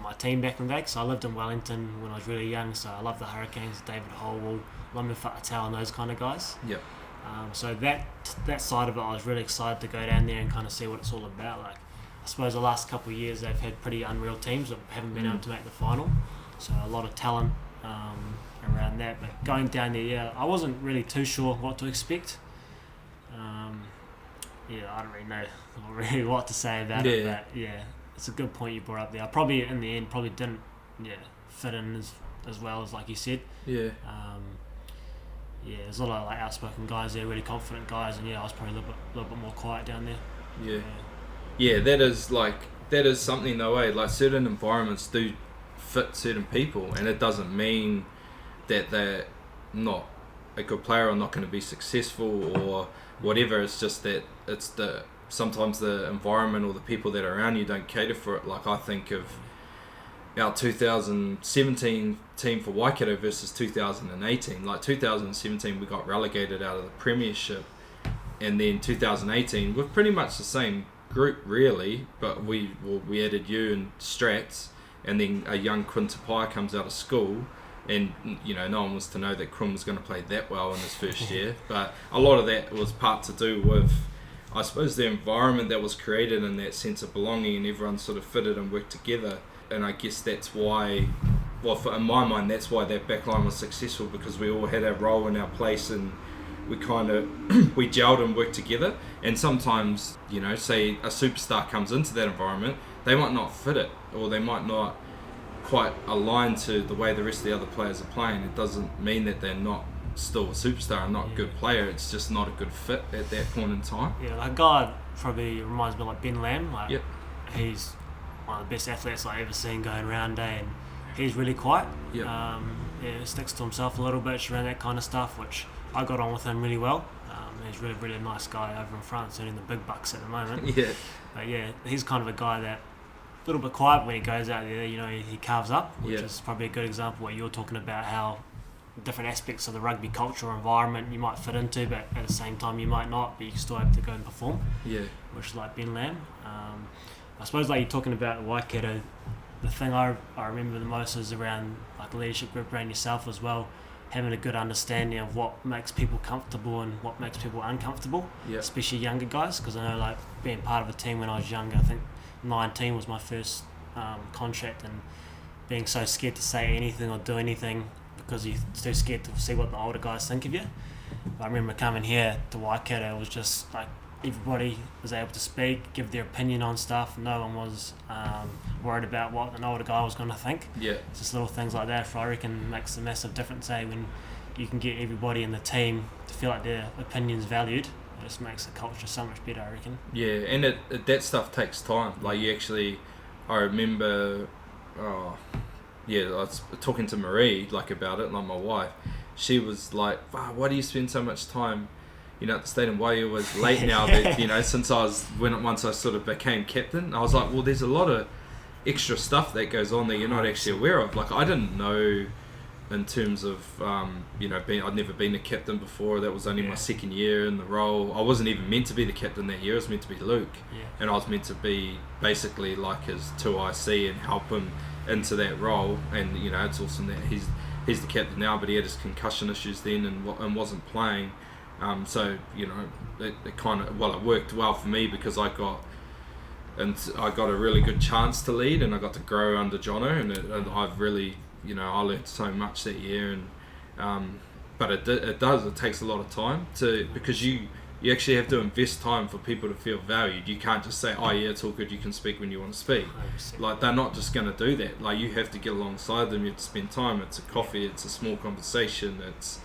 my team back in the day, because I lived in Wellington when I was really young, so I love the Hurricanes, David Holwell, Lamu Fa'atau and those kind of guys. Yep. So that side of it, I was really excited to go down there and kind of see what it's all about. Like, I suppose the last couple of years they've had pretty unreal teams that haven't been able to make the final, so a lot of talent around that. But going down there, I wasn't really too sure what to expect. I don't really know what to say about it, but it's a good point you brought up there. I probably, in the end, didn't fit in as well as like you said. Yeah. There's a lot of like outspoken guys there, really confident guys, and I was probably a little bit more quiet down there. Yeah. Yeah, that is something though, like certain environments do fit certain people, and it doesn't mean that they're not a good player or not going to be successful or whatever. It's just that sometimes the environment or the people that are around you don't cater for it. Like, I think of our 2017 team for Waikato versus 2018. Like, 2017 we got relegated out of the premiership, and then 2018 we're pretty much the same group really, but we added you and Strats, and then a young Quinn Tupai comes out of school, and no one was to know that Quinn was going to play that well in his first year. But a lot of that was part to do with, I suppose, the environment that was created and that sense of belonging, and everyone sort of fitted and worked together. And I guess that's why, in my mind, that's why that backline was successful, because we all had our role and our place, and we kind of we gelled and worked together. And sometimes, say a superstar comes into that environment, they might not fit it, or they might not quite align to the way the rest of the other players are playing. It doesn't mean that they're not still a superstar and not a good player. It's just not a good fit at that point in time. Yeah, like a guy probably reminds me of like Ben Lamb. Like, yep. He's one of the best athletes I've ever seen going around day, and he's really quiet. Yep. He sticks to himself a little bit around that kind of stuff, which I got on with him really well. He's really, really nice guy over in France, earning the big bucks at the moment. Yeah. But yeah, he's kind of a guy that a little bit quiet when he goes out there. He carves up, which is probably a good example of what you're talking about, how different aspects of the rugby culture or environment you might fit into, but at the same time you might not, but you can still have to go and perform. Yeah. Which is like Ben Lamb. I suppose like you're talking about Waikato, the thing I remember the most is around like leadership group around yourself as well, having a good understanding of what makes people comfortable and what makes people uncomfortable, especially younger guys, because I know like being part of a team when I was younger, I think 19 was my first contract, and being so scared to say anything or do anything because you're too scared to see what the older guys think of you. I remember coming here to Waikato, it was just like everybody was able to speak, give their opinion on stuff. No one was worried about what an older guy was going to think. Yeah. Just little things like that, I reckon, makes a massive difference, when you can get everybody in the team to feel like their opinion's valued. It just makes the culture so much better, I reckon. Yeah, and that stuff takes time. Like I remember, I was talking to Marie about it, like my wife. She was like, wow, why do you spend so much time at the stadium? Why are you always late now? That since once I sort of became captain, I was like, well, there's a lot of extra stuff that goes on that you're not actually aware of. Like, I didn't know in terms of I'd never been a captain before. That was only my second year in the role. I wasn't even meant to be the captain that year. I was meant to be Luke, and I was meant to be basically like his 2IC and help him into that role. And it's awesome that he's the captain now, but he had his concussion issues then and wasn't playing. So it kind of it worked well for me, because I got a really good chance to lead, and I got to grow under Jono, and I've really I learned so much that year. And but it takes a lot of time because you actually have to invest time for people to feel valued. You can't just say, oh yeah, it's all good, you can speak when you want to speak. 100%. Like, they're not just going to do that. Like, you have to get alongside them, you have to spend time. It's a coffee, it's a small conversation, it's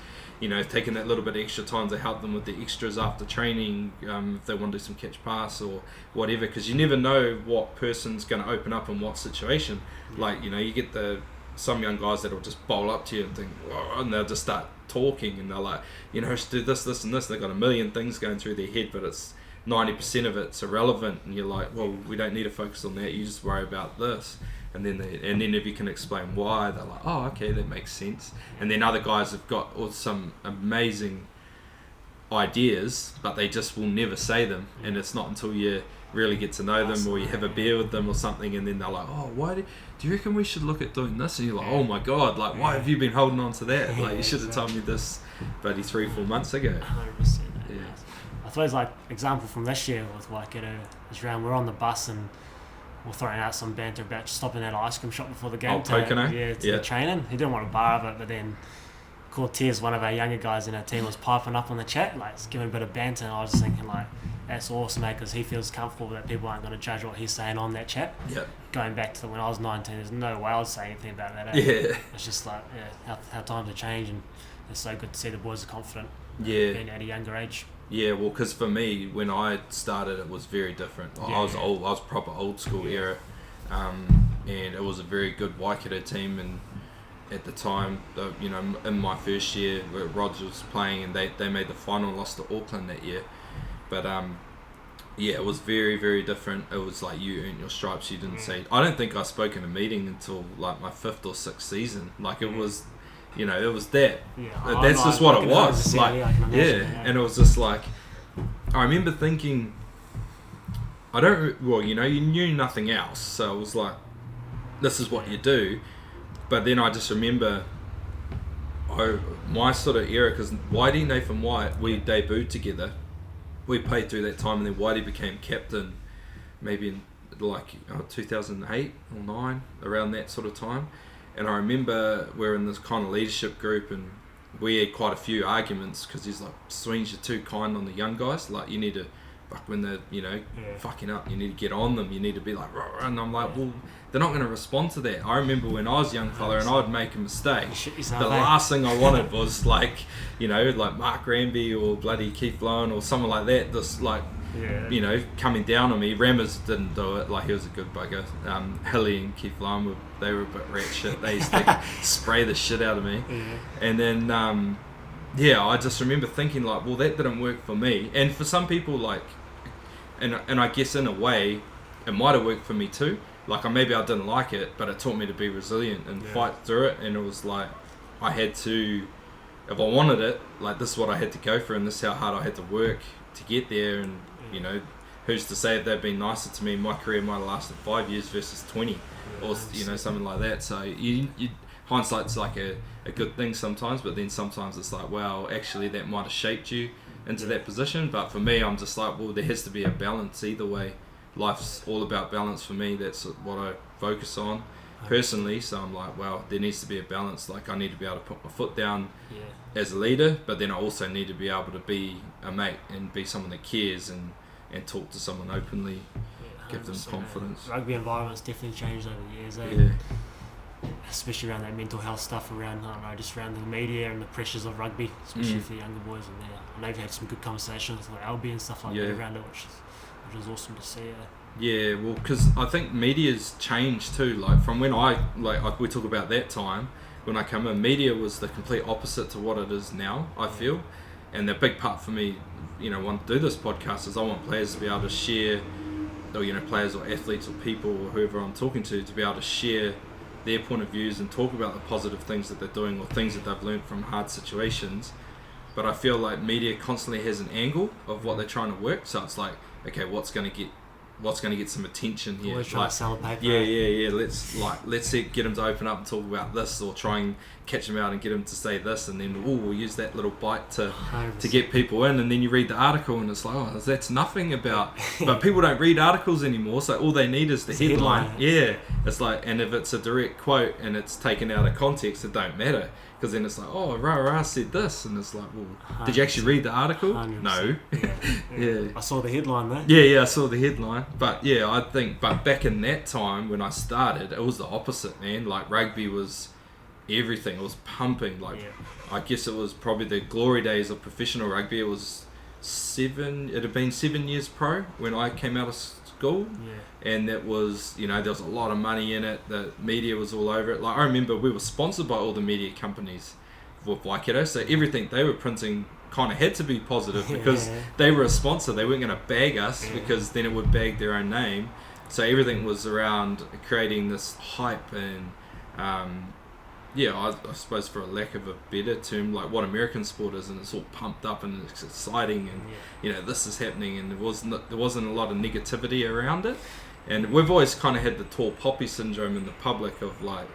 taking that little bit of extra time to help them with the extras after training, if they want to do some catch pass or whatever, because you never know what person's going to open up in what situation. Like, you get some young guys that will just bowl up to you and think, whoa, and they'll just start talking, and they're like, let's do this, this and this. They've got a million things going through their head, but it's 90% of it's irrelevant, and you're like, well, we don't need to focus on that, you just worry about this. And then if you can explain why, they're like, oh, okay, that makes sense. And then other guys have got some amazing ideas, but they just will never say them. And it's not until you really get to know them, or you have a beer with them or something, and then they're like, oh, why do you reckon we should look at doing this? And you're like, oh my God, like, why have you been holding on to that? Like, you should have told me this bloody 3-4 months ago. 100%. Yeah. I suppose, like, example from this year with Waikato is around, we're on the bus and we're throwing out some banter about stopping at an ice cream shop before the game to the training. He didn't want a bar of it, but then Cortez, one of our younger guys in our team, was piping up on the chat, like, giving a bit of banter, and I was just thinking, like, that's awesome, mate, because he feels comfortable that people aren't going to judge what he's saying on that chat. Yep. Going back to when I was 19, there's no way I would say anything about that. Yeah. It's just like, how times have changed, and it's so good to see the boys are confident being at a younger age. Yeah, well, because for me, when I started, it was very different. I was proper old school era, and it was a very good Waikato team. And at the time, in my first year, where Rog was playing, and they made the final, lost to Auckland that year. But it was very, very different. It was like, you earned your stripes. You didn't say. I don't think I spoke in a meeting until like my 5th or 6th season. Like, it was. It was that. Yeah, that's just what it was. Like, and it was just like, I remember thinking, you knew nothing else, so it was like, this is what you do. But then I just remember my sort of era, because Whitey, Nathan White, we debuted together. We played through that time, and then Whitey became captain maybe in 2008 or 9, around that sort of time. And I remember we're in this kind of leadership group, and we had quite a few arguments because he's like, Sweens, you're too kind on the young guys. Like, you need to, when they're, fucking up, you need to get on them. You need to be like, rah, rah. And I'm like, well, they're not going to respond to that. I remember when I was a young fella and I'd make a mistake, the last thing I wanted was like Mark Ramby or bloody Keith Lowen or someone like that, just like, coming down on me. Rammers didn't do it, like, he was a good bugger. Hilly and Keith Lowen, they were a bit rat shit. They used to spray the shit out of me. And then I just remember thinking like, well, that didn't work for me. And for some people, like, and I guess in a way it might have worked for me too. Like, maybe I didn't like it, but it taught me to be resilient and fight through it. And it was like, I had to, if I wanted it, like, this is what I had to go for, and this is how hard I had to work to get there. And who's to say if they've been nicer to me, my career might have lasted 5 years versus 20, or something like that. So you hindsight's like a good thing sometimes, but then sometimes it's like, well, actually that might have shaped you into that position. But for me, I'm just like, well, there has to be a balance either way. Life's all about balance for me. That's what I focus on personally. So I'm like, well, there needs to be a balance. Like, I need to be able to put my foot down as a leader, but then I also need to be able to be a mate and be someone that cares and talk to someone openly, give them confidence. Rugby environment's definitely changed over the years, especially around that mental health stuff, around, I don't know, just around the media and the pressures of rugby, especially for the younger boys. And I know you've had some good conversations with Albie and stuff like that around it, which is awesome to see. Yeah, well, because I think media's changed too. Like, from when we talk about that time when I come in, media was the complete opposite to what it is now, I feel. And the big part for me, want to do this podcast, is I want players to be able to share, or players or athletes or people or whoever I'm talking to be able to share their point of views and talk about the positive things that they're doing or things that they've learned from hard situations. But I feel like media constantly has an angle of what they're trying to work. So it's like, okay, what's going to get some attention here? Always trying to sell a paper. Yeah. Let's get them to open up and talk about this, or try and catch them out and get them to say this, and then we'll use that little bite to get people in. And then you read the article and it's like, oh, that's nothing about. But people don't read articles anymore, so all they need is the headline. Yeah, it's like, and if it's a direct quote and it's taken out of context, it don't matter. Because then it's like, oh, rah said this, and it's like, well, did you actually read the article? 100%. No. Yeah. I saw the headline there. Yeah, I saw the headline. But yeah, I think, but back in that time when I started, it was the opposite, man. Like, rugby was everything. It was pumping. Like, I guess it was probably the glory days of professional rugby. It was it had been 7 years pro when I came out of school. And that was, there was a lot of money in it. The media was all over it. Like, I remember we were sponsored by all the media companies with Waikato, so everything they were printing kind of had to be positive because they were a sponsor. They weren't going to bag us because then it would bag their own name. So everything was around creating this hype and I suppose, for a lack of a better term, like what American sport is, and it's all pumped up and it's exciting, and this is happening, and there wasn't a lot of negativity around it. And we've always kind of had the tall poppy syndrome in the public of like,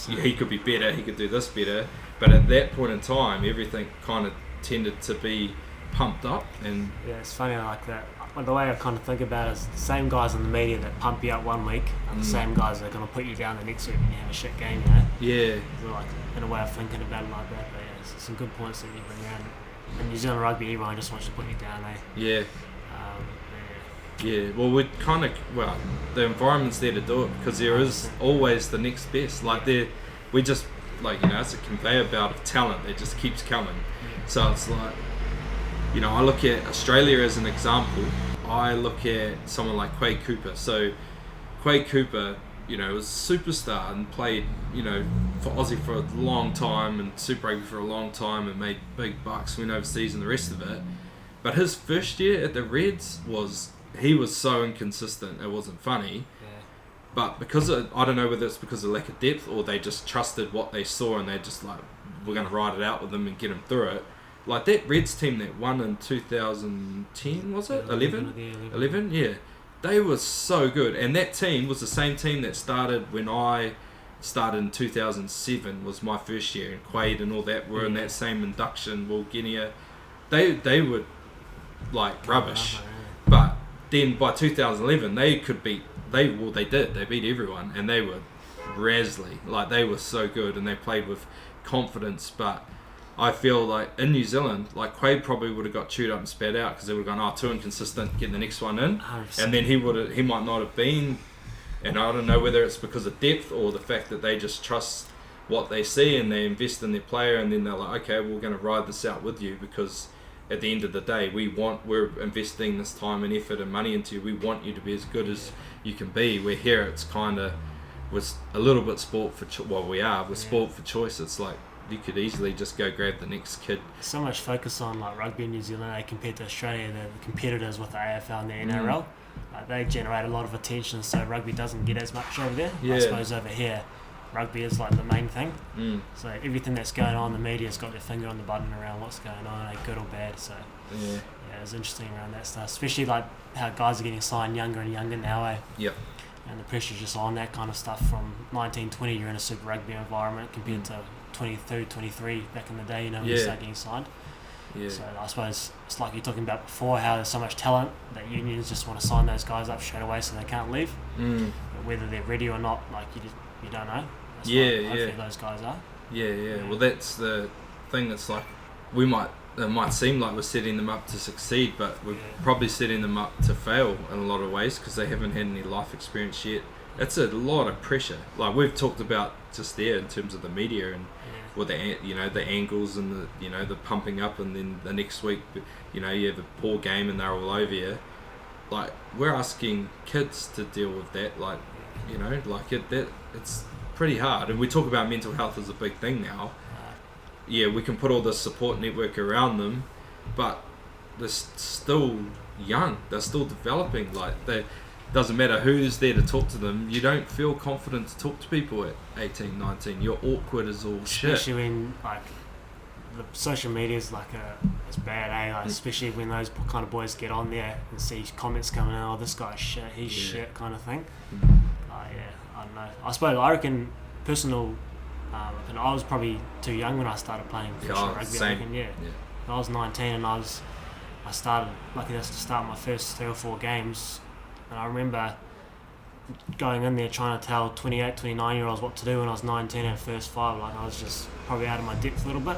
he could be better, he could do this better. But at that point in time, everything kind of tended to be pumped up. And it's funny like that. Well, the way I kind of think about it is the same guys in the media that pump you up one week are the same guys that are going to put you down the next week when you have a shit game, Yeah. So like, in a way of thinking about it like that, but some good points that you bring around. In New Zealand rugby, everyone just wants to put you down, Yeah. Well, the environment's there to do it because there is always the next best. Like, it's a conveyor belt of talent that just keeps coming. So it's like, I look at Australia as an example. I look at someone like Quade Cooper. So Quade Cooper, was a superstar and played, for Aussie for a long time and Super Rugby for a long time and made big bucks, went overseas and the rest of it. But his first year at the Reds he was so inconsistent, it wasn't funny. But because I don't know whether it's because of lack of depth or they just trusted what they saw and they just like, we're going to ride it out with them and get them through it. Like that Reds team that won in 2010, was it? 11? 11, yeah. They were so good, and that team was the same team that started when I started in 2007. Was my first year, and Quaid and all that were in that same induction. Wilginia, they were like rubbish, but then by 2011 they could beat. They beat everyone, and they were Rasley. Like, they were so good, and they played with confidence. But I feel like in New Zealand, like, Quaid probably would have got chewed up and spat out because they would have gone, too inconsistent, get the next one in. 100%. And then he might not have been, and I don't know whether it's because of depth or the fact that they just trust what they see and they invest in their player, and then they're like, okay, we're going to ride this out with you because at the end of the day, we're investing this time and effort and money into you. We want you to be as good as you can be. We're here, it's kind of was a little bit sport for sport for choice. It's like you could easily just go grab the next kid. So much focus on like rugby in New Zealand compared to Australia. The competitors with the AFL and the NRL, like, they generate a lot of attention, so rugby doesn't get as much over there. I suppose over here rugby is like the main thing. So everything that's going on, the media's got their finger on the button around what's going on, good or bad. So yeah, it's interesting around that stuff, especially like how guys are getting signed younger and younger now. Yep. And the pressure's just on that kind of stuff from 19, 20, you're in a super rugby environment compared to 22, 23 back in the day, when you start getting signed. Yeah. So I suppose it's like you're talking about before, how there's so much talent that unions just want to sign those guys up straight away so they can't leave. But whether they're ready or not, like you don't know. That's hopefully those guys are. Yeah. Well, that's the thing. That's like it might seem like we're setting them up to succeed, but we're probably setting them up to fail in a lot of ways because they haven't had any life experience yet. It's a lot of pressure. Like we've talked about just there in terms of the media and with the angles and the pumping up, and then the next week you have a poor game and they're all over you. Like, we're asking kids to deal with that. Like, it's pretty hard. And we talk about mental health as a big thing now. We can put all this support network around them, but they're still young. They're still developing. Like, doesn't matter who's there to talk to them. You don't feel confident to talk to people at 18, 19. You're awkward as all shit. Especially when, like, the social media is it's bad, Like, especially when those kind of boys get on there and see comments coming out, this guy's shit, he's shit, kind of thing. I don't know. I reckon personal. And I was probably too young when I started playing professional rugby. Same. I was 19 and I started lucky enough to start my first 3 or 4 games, and I remember going in there trying to tell 28, 29-year-olds what to do when I was 19 and first 5. Like, I was just probably out of my depth a little bit,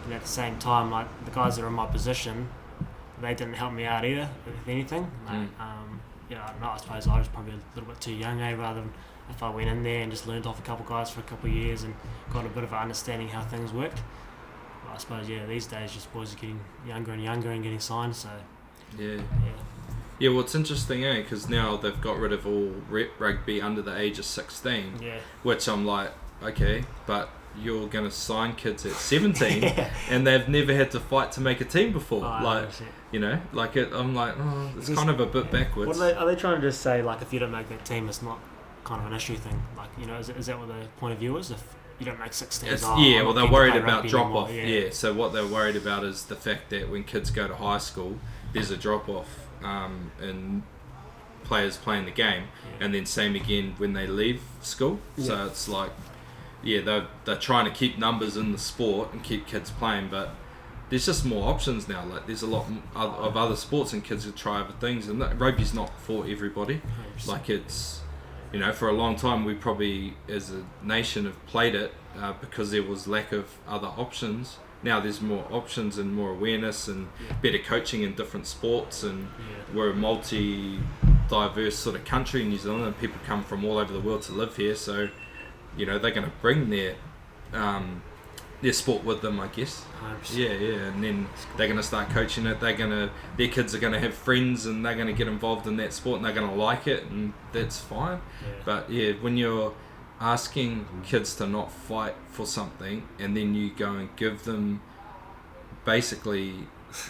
and at the same time, like, the guys that are in my position, they didn't help me out either, if anything. I don't know, I suppose I was probably a little bit too young, rather than if I went in there and just learned off a couple of guys for a couple of years and got a bit of an understanding how things worked. But I suppose, these days just boys are getting younger and younger and getting signed, so... Yeah, well, it's interesting, because now they've got rid of all rugby under the age of 16, which I'm like, okay, but you're going to sign kids at 17 and they've never had to fight to make a team before. I'm like, it's kind of a bit backwards. Are they trying to just say, like, if you don't make that team, it's not kind of an issue thing? Like, is that what the point of view is? If you don't make 16s, they're worried about drop off. So what they're worried about is the fact that when kids go to high school, there's a drop off in players playing the game, and then same again when they leave school. So it's like, they're trying to keep numbers in the sport and keep kids playing, but there's just more options now. Like, there's a lot of other sports and kids who try other things, and rugby's not for everybody. 100%. Like, it's, for a long time we probably as a nation have played it because there was lack of other options. Now there's more options and more awareness and better coaching in different sports, and we're a multi-diverse sort of country in New Zealand, and people come from all over the world to live here, so they're going to bring their sport with them, I guess. 100%. And then they're going to start coaching it. Their kids are going to have friends, and they're going to get involved in that sport, and they're going to like it, and that's fine. But when you're asking kids to not fight for something, and then you go and give them basically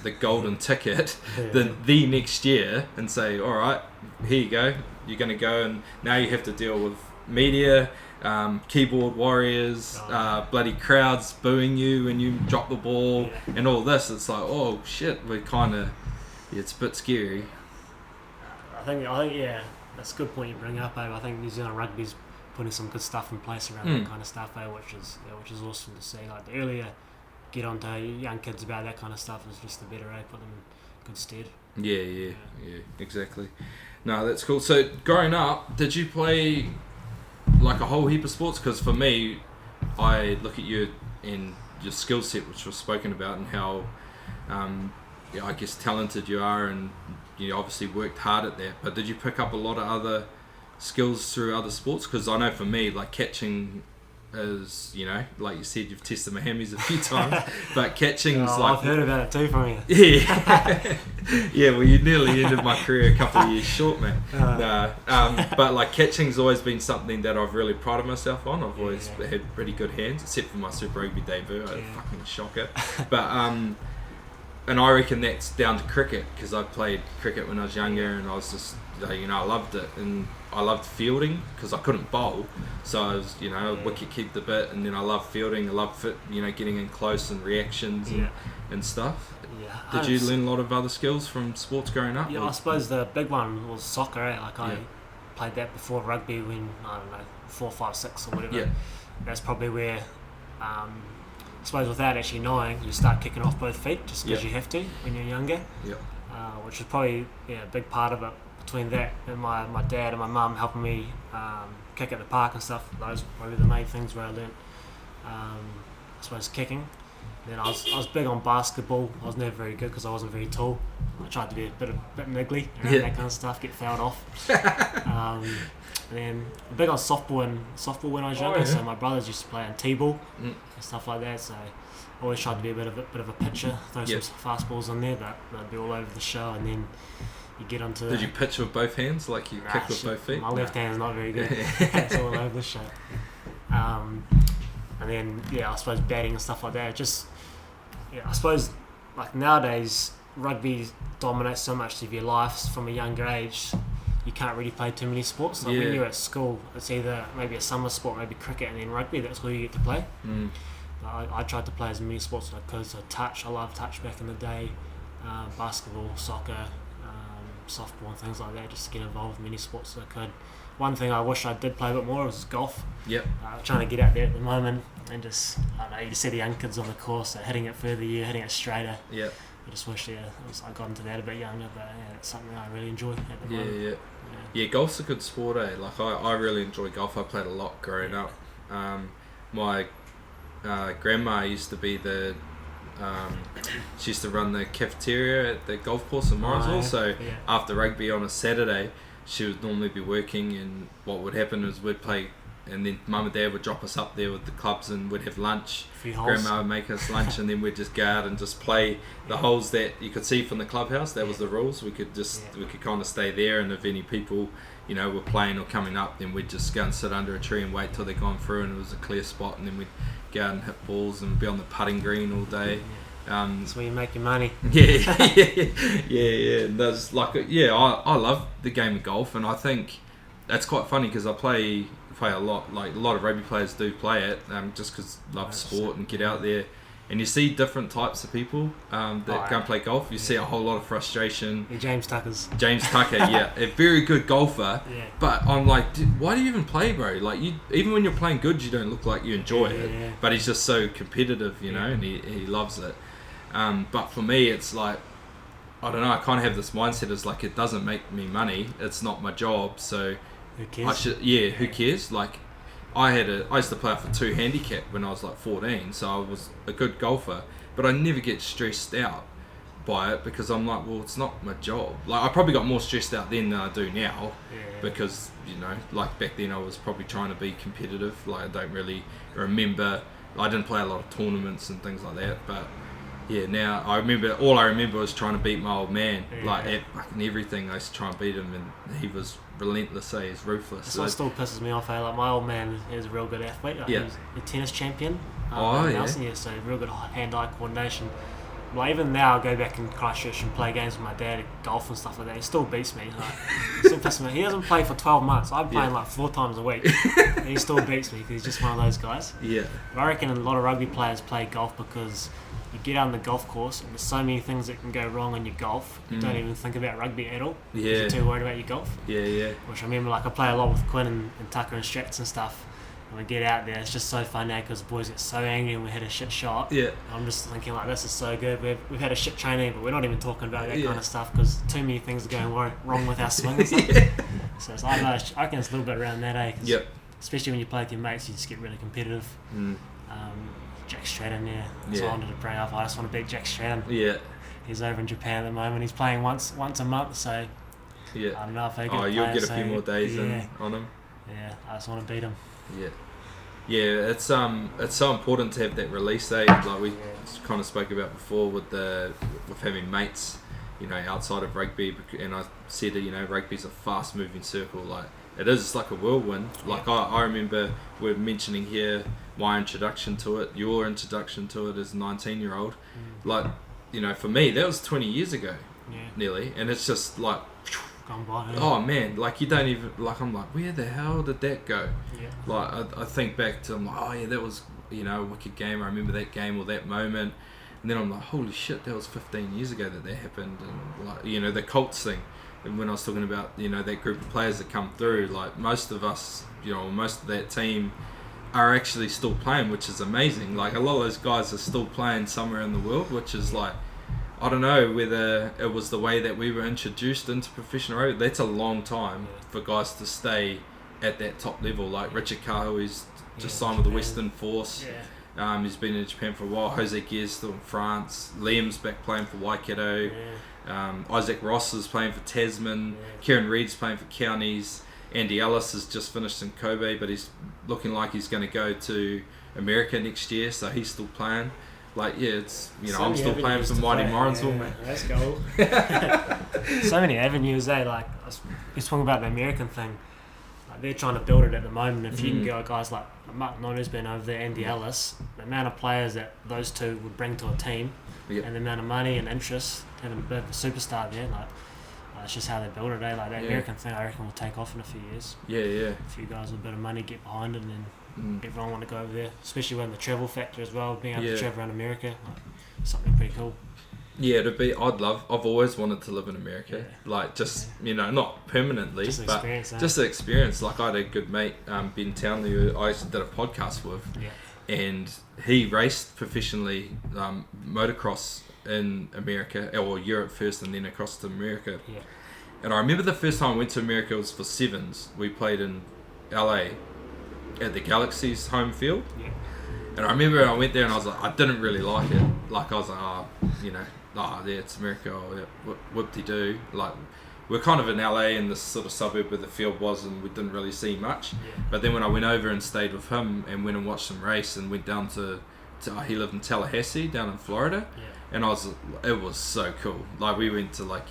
the golden ticket the next year and say, all right, here you go, you're going to go, and now you have to deal with media, keyboard warriors, bloody crowds booing you when you drop the ball, and all this. It's like, oh shit, we're kind of, it's a bit scary. I I think yeah, that's a good point you bring up. I think New Zealand rugby's putting some good stuff in place around that kind of stuff, which is awesome to see. Like the earlier get onto young kids about that kind of stuff is just the better. Put them in good stead. Yeah, exactly. No, that's cool. So growing up, did you play like a whole heap of sports? Because for me, I look at you in your skill set, which was spoken about, and how I guess talented you are, and you obviously worked hard at that. But did you pick up a lot of other skills through other sports? Because I know for me, like catching is, like you said, you've tested my hammies a few times, but catching's like... I've heard about it too from you. Yeah. Yeah, well, you nearly ended my career a couple of years short, man. But like catching's always been something that I've really prided myself on. I've always had pretty good hands, except for my Super Rugby debut. I fucking shock it. But and I reckon that's down to cricket, because I played cricket when I was younger, and I was just, I loved it, and I loved fielding because I couldn't bowl, so I was, wicket keep the bit, and then I loved fielding. I loved getting in close and reactions and stuff. Yeah. Did you learn a lot of other skills from sports growing up? Yeah, I suppose the big one was soccer. Like I played that before rugby when, I don't know, 4, 5, 6 or whatever. Yeah. That's probably where, I suppose without actually knowing, you start kicking off both feet just because you have to when you're younger. Yeah. Which is probably a big part of it. Between that and my dad and my mum helping me kick at the park and stuff, those were probably the main things where I learnt, I suppose, kicking. Then I was big on basketball. I was never very good because I wasn't very tall. I tried to be a bit niggly around that kind of stuff, get fouled off. And then big on softball when I was younger. So my brothers used to play on t-ball and stuff like that. So I always tried to be a bit of a pitcher, throw some fast balls on there, but they'd be all over the show. And then you get onto... Did you pitch with both hands, like you kick with both feet? My left hand's not very good. It's all over the show. And then, I suppose batting and stuff like that. Just, I suppose, like nowadays, rugby dominates so much of your life from a younger age. You can't really play too many sports. Like when you're at school, it's either maybe a summer sport, maybe cricket, and then rugby. That's all you get to play. I tried to play as many sports as I could. So touch, I loved touch back in the day. Basketball, soccer, softball and things like that, just to get involved in many sports as I could. One thing I wish I did play a bit more was golf. Yep. Trying to get out there at the moment and just, I don't know, you just see the young kids on the course hitting it further, hitting it straighter. Yep. I just wish I got into that a bit younger, but it's something I really enjoy at the moment. Yeah, golf's a good sport, Like I really enjoy golf. I played a lot growing up. My grandma used to be she used to run the cafeteria at the golf course in Morrisville, so after rugby on a Saturday she would normally be working, and what would happen is we'd play, and then mum and dad would drop us up there with the clubs and we'd have lunch. Grandma would make us lunch and then we'd just go out and just play the holes that you could see from the clubhouse. That was the rules. We could kind of stay there, and if any people were playing or coming up, then we'd just go and sit under a tree and wait till they'd gone through and it was a clear spot, and then we'd go out and hit balls and be on the putting green all day. That's where you make your money. Yeah. And there's I love the game of golf, and I think that's quite funny because I play a lot. Like a lot of rugby players do play it, just because love sport and get out there. And you see different types of people that go and play golf. You see a whole lot of frustration. James Tucker, a very good golfer. Yeah. But I'm like, dude, why do you even play, bro? Like, even when you're playing good, you don't look like you enjoy it. Yeah. But he's just so competitive, and he loves it. But for me, it's like, I don't know, I kind of have this mindset. It's like, it doesn't make me money. It's not my job. So who cares? Who cares? Like, I used to play for 2 handicap when I was like 14, so I was a good golfer, but I never get stressed out by it because I'm like, well, it's not my job. Like, I probably got more stressed out then than I do now, because like back then I was probably trying to be competitive. Like, I don't really remember. I didn't play a lot of tournaments and things like that, but now all I remember was trying to beat my old man. Like at fucking everything, I used to try and beat him, and he was relentless. He's ruthless. That's what still pisses me off. Like, my old man is a real good athlete. He was a tennis champion. So real good hand-eye coordination. Like, even now, I go back in Christchurch and play games with my dad at golf and stuff like that. He still beats me. Like, still pisses me. He doesn't play for 12 months. I'm playing like 4 times a week. And he still beats me because he's just one of those guys. Yeah. But I reckon a lot of rugby players play golf because you get out on the golf course and there's so many things that can go wrong in your golf. You don't even think about rugby at all. Yeah. You're too worried about your golf. Yeah. Which I remember, like I play a lot with Quinn and Tucker and Strats and stuff. And we get out there, it's just so fun now because the boys get so angry and we hit a shit shot. Yeah. I'm just thinking like, this is so good. We've had a shit training, but we're not even talking about that Yeah. kind of stuff because too many things are going wrong with our swing and stuff. Yeah. So I don't know, I reckon it's a little bit around that, eh? 'Cause Yep. especially when you play with your mates, you just get really competitive. Jack Stratton, that's what I wanted to bring up. I just want to beat Jack Stratton. Yeah. He's over in Japan at the moment. He's playing once a month, so Yeah. I don't know if they get Oh, you'll players, get a few so, more days yeah. on him. Yeah, I just want to beat him. Yeah. Yeah, it's so important to have that release, like we kind of spoke about before with having mates, outside of rugby. And I said that rugby's a fast moving circle. Like it is, it's like a whirlwind. Like I remember we're mentioning here my introduction to it, your introduction to it as a 19-year-old. Like for me that was 20 years ago, nearly, and it's just like. Gone by, Oh man, like you don't even I'm like, where the hell did that go? Yeah. Like I think back to, I'm like, oh yeah, that was a wicked game. I remember that game or that moment, and then I'm like, holy shit, that was 15 years ago that happened. And like the Colts thing, and when I was talking about that group of players that come through, like most of us, most of that team are actually still playing, which is amazing. Like a lot of those guys are still playing somewhere in the world, which is like, I don't know whether it was the way that we were introduced into professional rugby. That's a long time for guys to stay at that top level. Like Richard Cahill, he's just signed with the Western Force. Yeah. He's been in Japan for a while. Jose Guerre's still in France. Liam's back playing for Waikato. Isaac Ross is playing for Tasman. Kieran Reid's playing for Counties. Andy Ellis has just finished in Kobe, but he's looking like he's going to go to America next year, so he's still playing. Like, it's, I'm still playing for Mighty Morrinsville, man. Let's go. So many avenues, like, just talking about the American thing. Like, they're trying to build it at the moment. If you can go guys like Mark Nonu's been over there, Andy Ellis, the amount of players that those two would bring to a team, and the amount of money and interest, having a bit of a superstar there, like, it's just how they build it, eh? Like, that American thing, I reckon, will take off in a few years. Yeah. A few guys with a bit of money get behind it, and then everyone want to go over there, especially when the travel factor as well, being able to travel around America, like, something pretty cool. Yeah, I've always wanted to live in America, like just not permanently, but just the experience. Like I had a good mate, Ben Townley, who I did a podcast with, and he raced professionally motocross in America, or Europe first, and then across to America. And I remember the first time I went to America was for Sevens. We played in LA at the Galaxy's home field. And I remember I went there and I was like, I didn't really like it. Like I was like, it's America, whoop-de-doo. Like, we're kind of in LA in this sort of suburb where the field was, and we didn't really see much. But then when I went over and stayed with him and went and watched some race and went down to he lived in Tallahassee down in Florida. And it was so cool. Like we went to like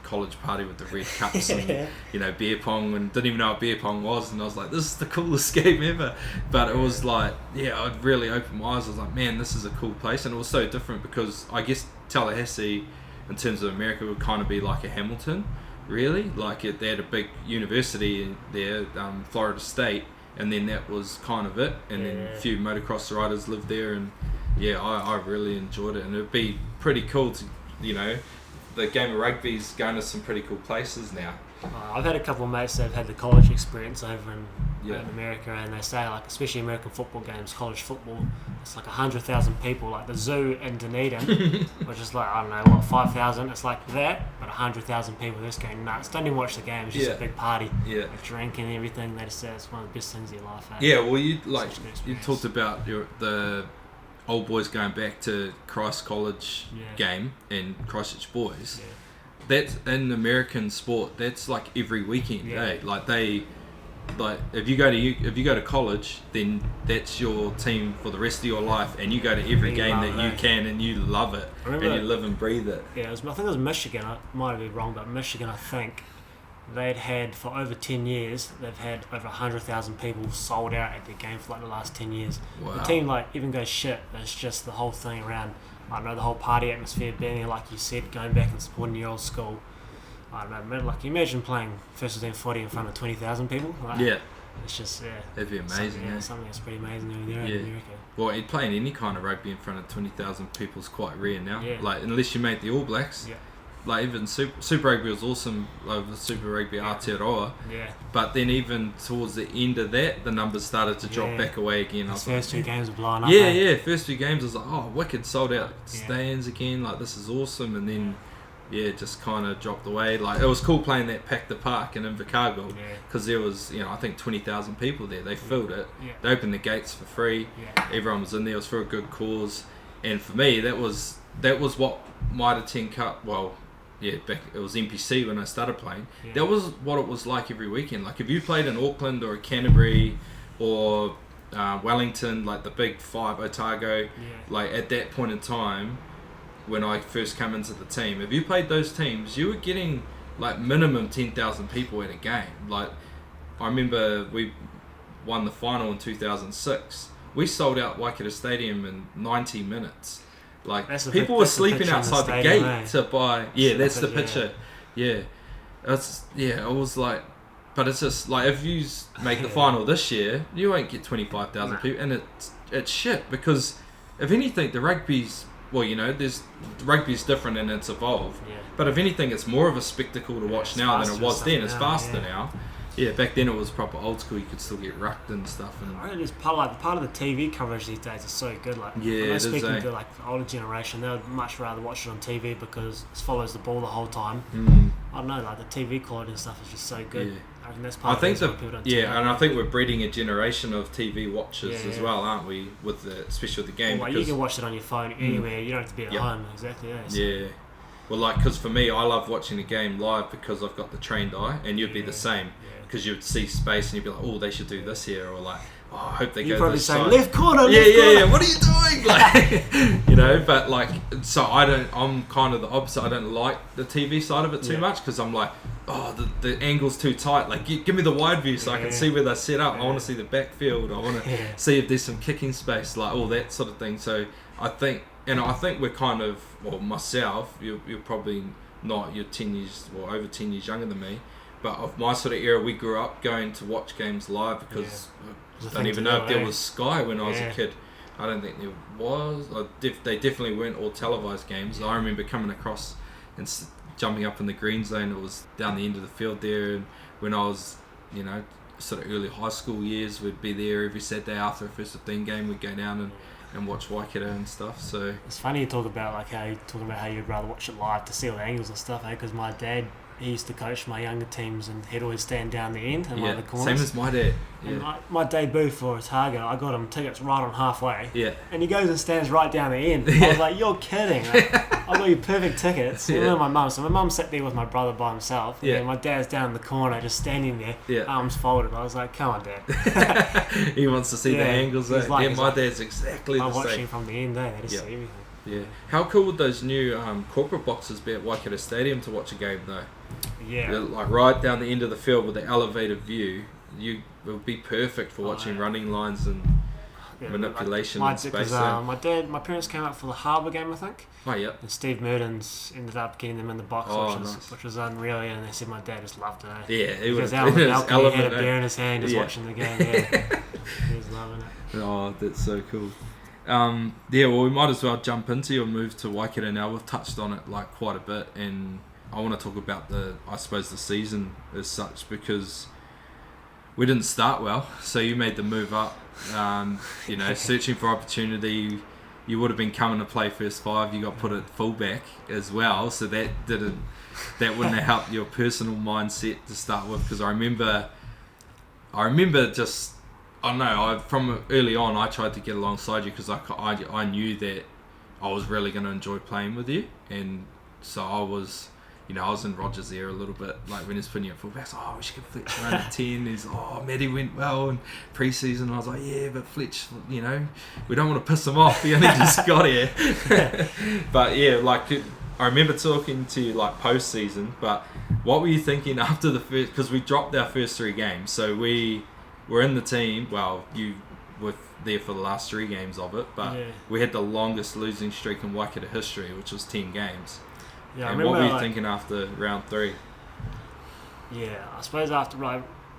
college party with the red cups and beer pong, and didn't even know what beer pong was, and I was like, this is the coolest game ever. But it was like, it really opened my eyes. I was like, man, this is a cool place. And it was so different because I guess Tallahassee in terms of America would kind of be like a Hamilton, really. Like they had a big university there, Florida State, and then that was kind of it. And then a few motocross riders lived there, and I really enjoyed it. And it'd be pretty cool to, the game of rugby's going to some pretty cool places now. I've had a couple of mates that have had the college experience over in America, and they say, like, especially American football games, college football, it's like 100,000 people. Like the zoo in Dunedin, which is like, I don't know, 5,000. It's like that, but 100,000 people just going nuts. Don't even watch the game. It's just a big party. With drinking and everything. They just say it's one of the best things of your life. Eh? Yeah, well, you talked about the old boys going back to Christ College game and Christchurch Boys. That's in American sport. That's like every weekend. Like if you go to college, then that's your team for the rest of your life, and you go to every game that you can, and you love it, and you live and breathe it. I think it was Michigan. I might be wrong, but Michigan, I think they'd had for over 10 years. They've had over 100,000 people sold out at their game for like the last 10 years. Wow. The team like even goes shit. It's just the whole thing around. I don't know, the whole party atmosphere, being there, like you said, going back and supporting your old school. I don't know, like imagine playing first team footy in front of 20,000 people. Like, it's just It'd be amazing. something that's pretty amazing over there in America. Well, playing any kind of rugby in front of 20,000 people is quite rare now. Yeah. Like, unless you made the All Blacks. Yeah. Like, even Super Rugby was awesome over the Super Rugby Aotearoa. Yeah. But then even towards the end of that, the numbers started to drop back away again. The first two games were blowing up. First 2 games I was like, oh, wicked, sold out stands again. Like, this is awesome. And then, it just kind of dropped away. Like, it was cool playing that Pack the Park in Invercargill because there was, I think 20,000 people there. They filled it. Yeah. They opened the gates for free. Yeah. Everyone was in there. It was for a good cause. And for me, that was what Mitre 10 Cup. Well, back it was NPC when I started playing. Yeah. That was what it was like every weekend. Like, if you played in Auckland or Canterbury or Wellington, like the big 5, Otago, like at that point in time, when I first came into the team, if you played those teams, you were getting like minimum 10,000 people at a game. Like, I remember we won the final in 2006. We sold out Waikato Stadium in 90 minutes. Like, people were sleeping outside the gate to buy. Yeah, that's the picture. Yeah, it was like, but it's just like, if you make the final this year, you won't get 25,000 people, and it's shit because if anything, the rugby's rugby's different and it's evolved. Yeah. But if anything, it's more of a spectacle to watch now than it was then. It's faster now. Yeah, back then it was proper old school. You could still get rucked and stuff. And I think it's part of the TV coverage these days is so good. Like, speaking to like the older generation, they would much rather watch it on TV because it follows the ball the whole time. I don't know, like the TV quality and stuff is just so good. Yeah. I think that's part of it. And I think we're breeding a generation of TV watchers as well, aren't we? Especially with the game. Well, you can watch it on your phone anywhere. You don't have to be at home. Exactly. Yeah. So. Well, like, because for me, I love watching the game live because I've got the trained eye, and you'd be the same. Because you'd see space and you'd be like, oh, they should do this here, or like, oh, I hope they go this side. Left corner, left corner. What are you doing? Like, but like, so I'm kind of the opposite. I don't like the TV side of it too much because I'm like, oh, the angle's too tight. Like, give me the wide view so I can see where they're set up. I want to see the backfield. I want to see if there's some kicking space, like all that sort of thing. So I think we're kind of, well, myself, you're probably not, you're 10 years, or over 10 years younger than me. But of my sort of era, we grew up going to watch games live because I don't even know if there was Sky when I was a kid. I don't think there was. They definitely weren't all televised games. I remember coming across and jumping up in the green zone. It was down the end of the field there. And when I was, sort of early high school years, we'd be there every Saturday after a first 15 game. We'd go down and watch Waikato and stuff. So it's funny you talk about how you'd rather watch it live to see all the angles and stuff. Because my dad, he used to coach my younger teams and he'd always stand down the end in one of the corners. Same as my dad. And my debut for Otago, I got him tickets right on halfway. Yeah. And he goes and stands right down the end. I was like, you're kidding. Like, I got you perfect tickets. And then my mum. So my mum sat there with my brother by himself. And then my dad's down in the corner just standing there, arms folded. I was like, come on, Dad. He wants to see the angles. My dad's exactly the same. I'm watching from the end there. They just see everything. Yeah. How cool would those new corporate boxes be at Waikato Stadium to watch a game though? Yeah. They're like right down the end of the field with the elevated view. It would be perfect for watching running lines and manipulation and space. My parents came up for the Harbour game, I think. Oh yeah. And Steve Mertens ended up getting them in the box, which was unreal. And they said my dad just loved it. Yeah, he was out on the balcony, he had a beer in his hand, just watching the game. Yeah. He was loving it. Oh, that's so cool. Well, we might as well jump into your move to Waikato now. We've touched on it like quite a bit, and I want to talk about the season as such because we didn't start well. So you made the move up, searching for opportunity. You would have been coming to play first 5. You got put at fullback as well, so that wouldn't have helped your personal mindset to start with. Because I remember just. I don't know, from early on I tried to get alongside you because I knew that I was really going to enjoy playing with you, and so I was in Rogers' ear a little bit, like when he's putting you at fullback, we should get Fletcher around at 10, he's Matty went well in pre-season. I was like, yeah, but Fletch, we don't want to piss him off, he only just got here. But yeah, like I remember talking to you like post-season, but what were you thinking after the first, because we dropped our first 3 games, so we're in the team. Well, you were there for the last 3 games of it, but we had the longest losing streak in Waikato history, which was 10 games. Yeah, and what were you thinking after round 3? Yeah, I suppose after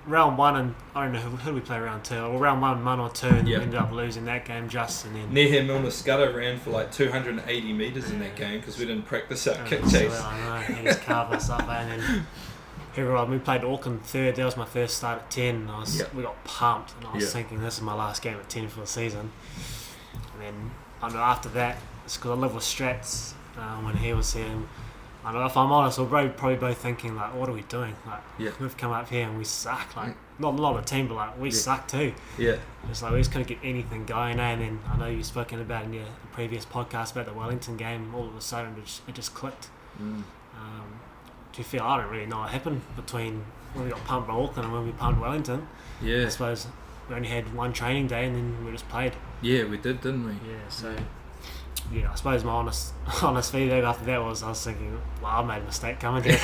round one, and I don't know who did we play round two. Well, round one or two, and Yeah. we ended up losing that game just, and then. Nehe Milner Scudder ran for like 280 metres in that game because we didn't practice our kick chase. I know, he just carved us up, and then we played Auckland third. That was my first start at 10. And we got pumped, and I was thinking this is my last game at 10 for the season. And then I know after that, it's because I lived with Strats when he was here. And I know if I'm honest, we're probably both thinking like, what are we doing? Like we've come up here and we suck. Like not a lot of the team, but like we suck too. Yeah. It's like we just couldn't get anything going. And then I know you've spoken about in your previous podcast about the Wellington game. All of a sudden, it just clicked. Do you feel I don't really know what happened between when we got pumped by Auckland and when we pumped Wellington? Yeah. I suppose we only had one training day and then we just played. Yeah, we did, didn't we? Yeah. So. Yeah, I suppose my honest feedback after that was I was thinking, well, I made a mistake coming here.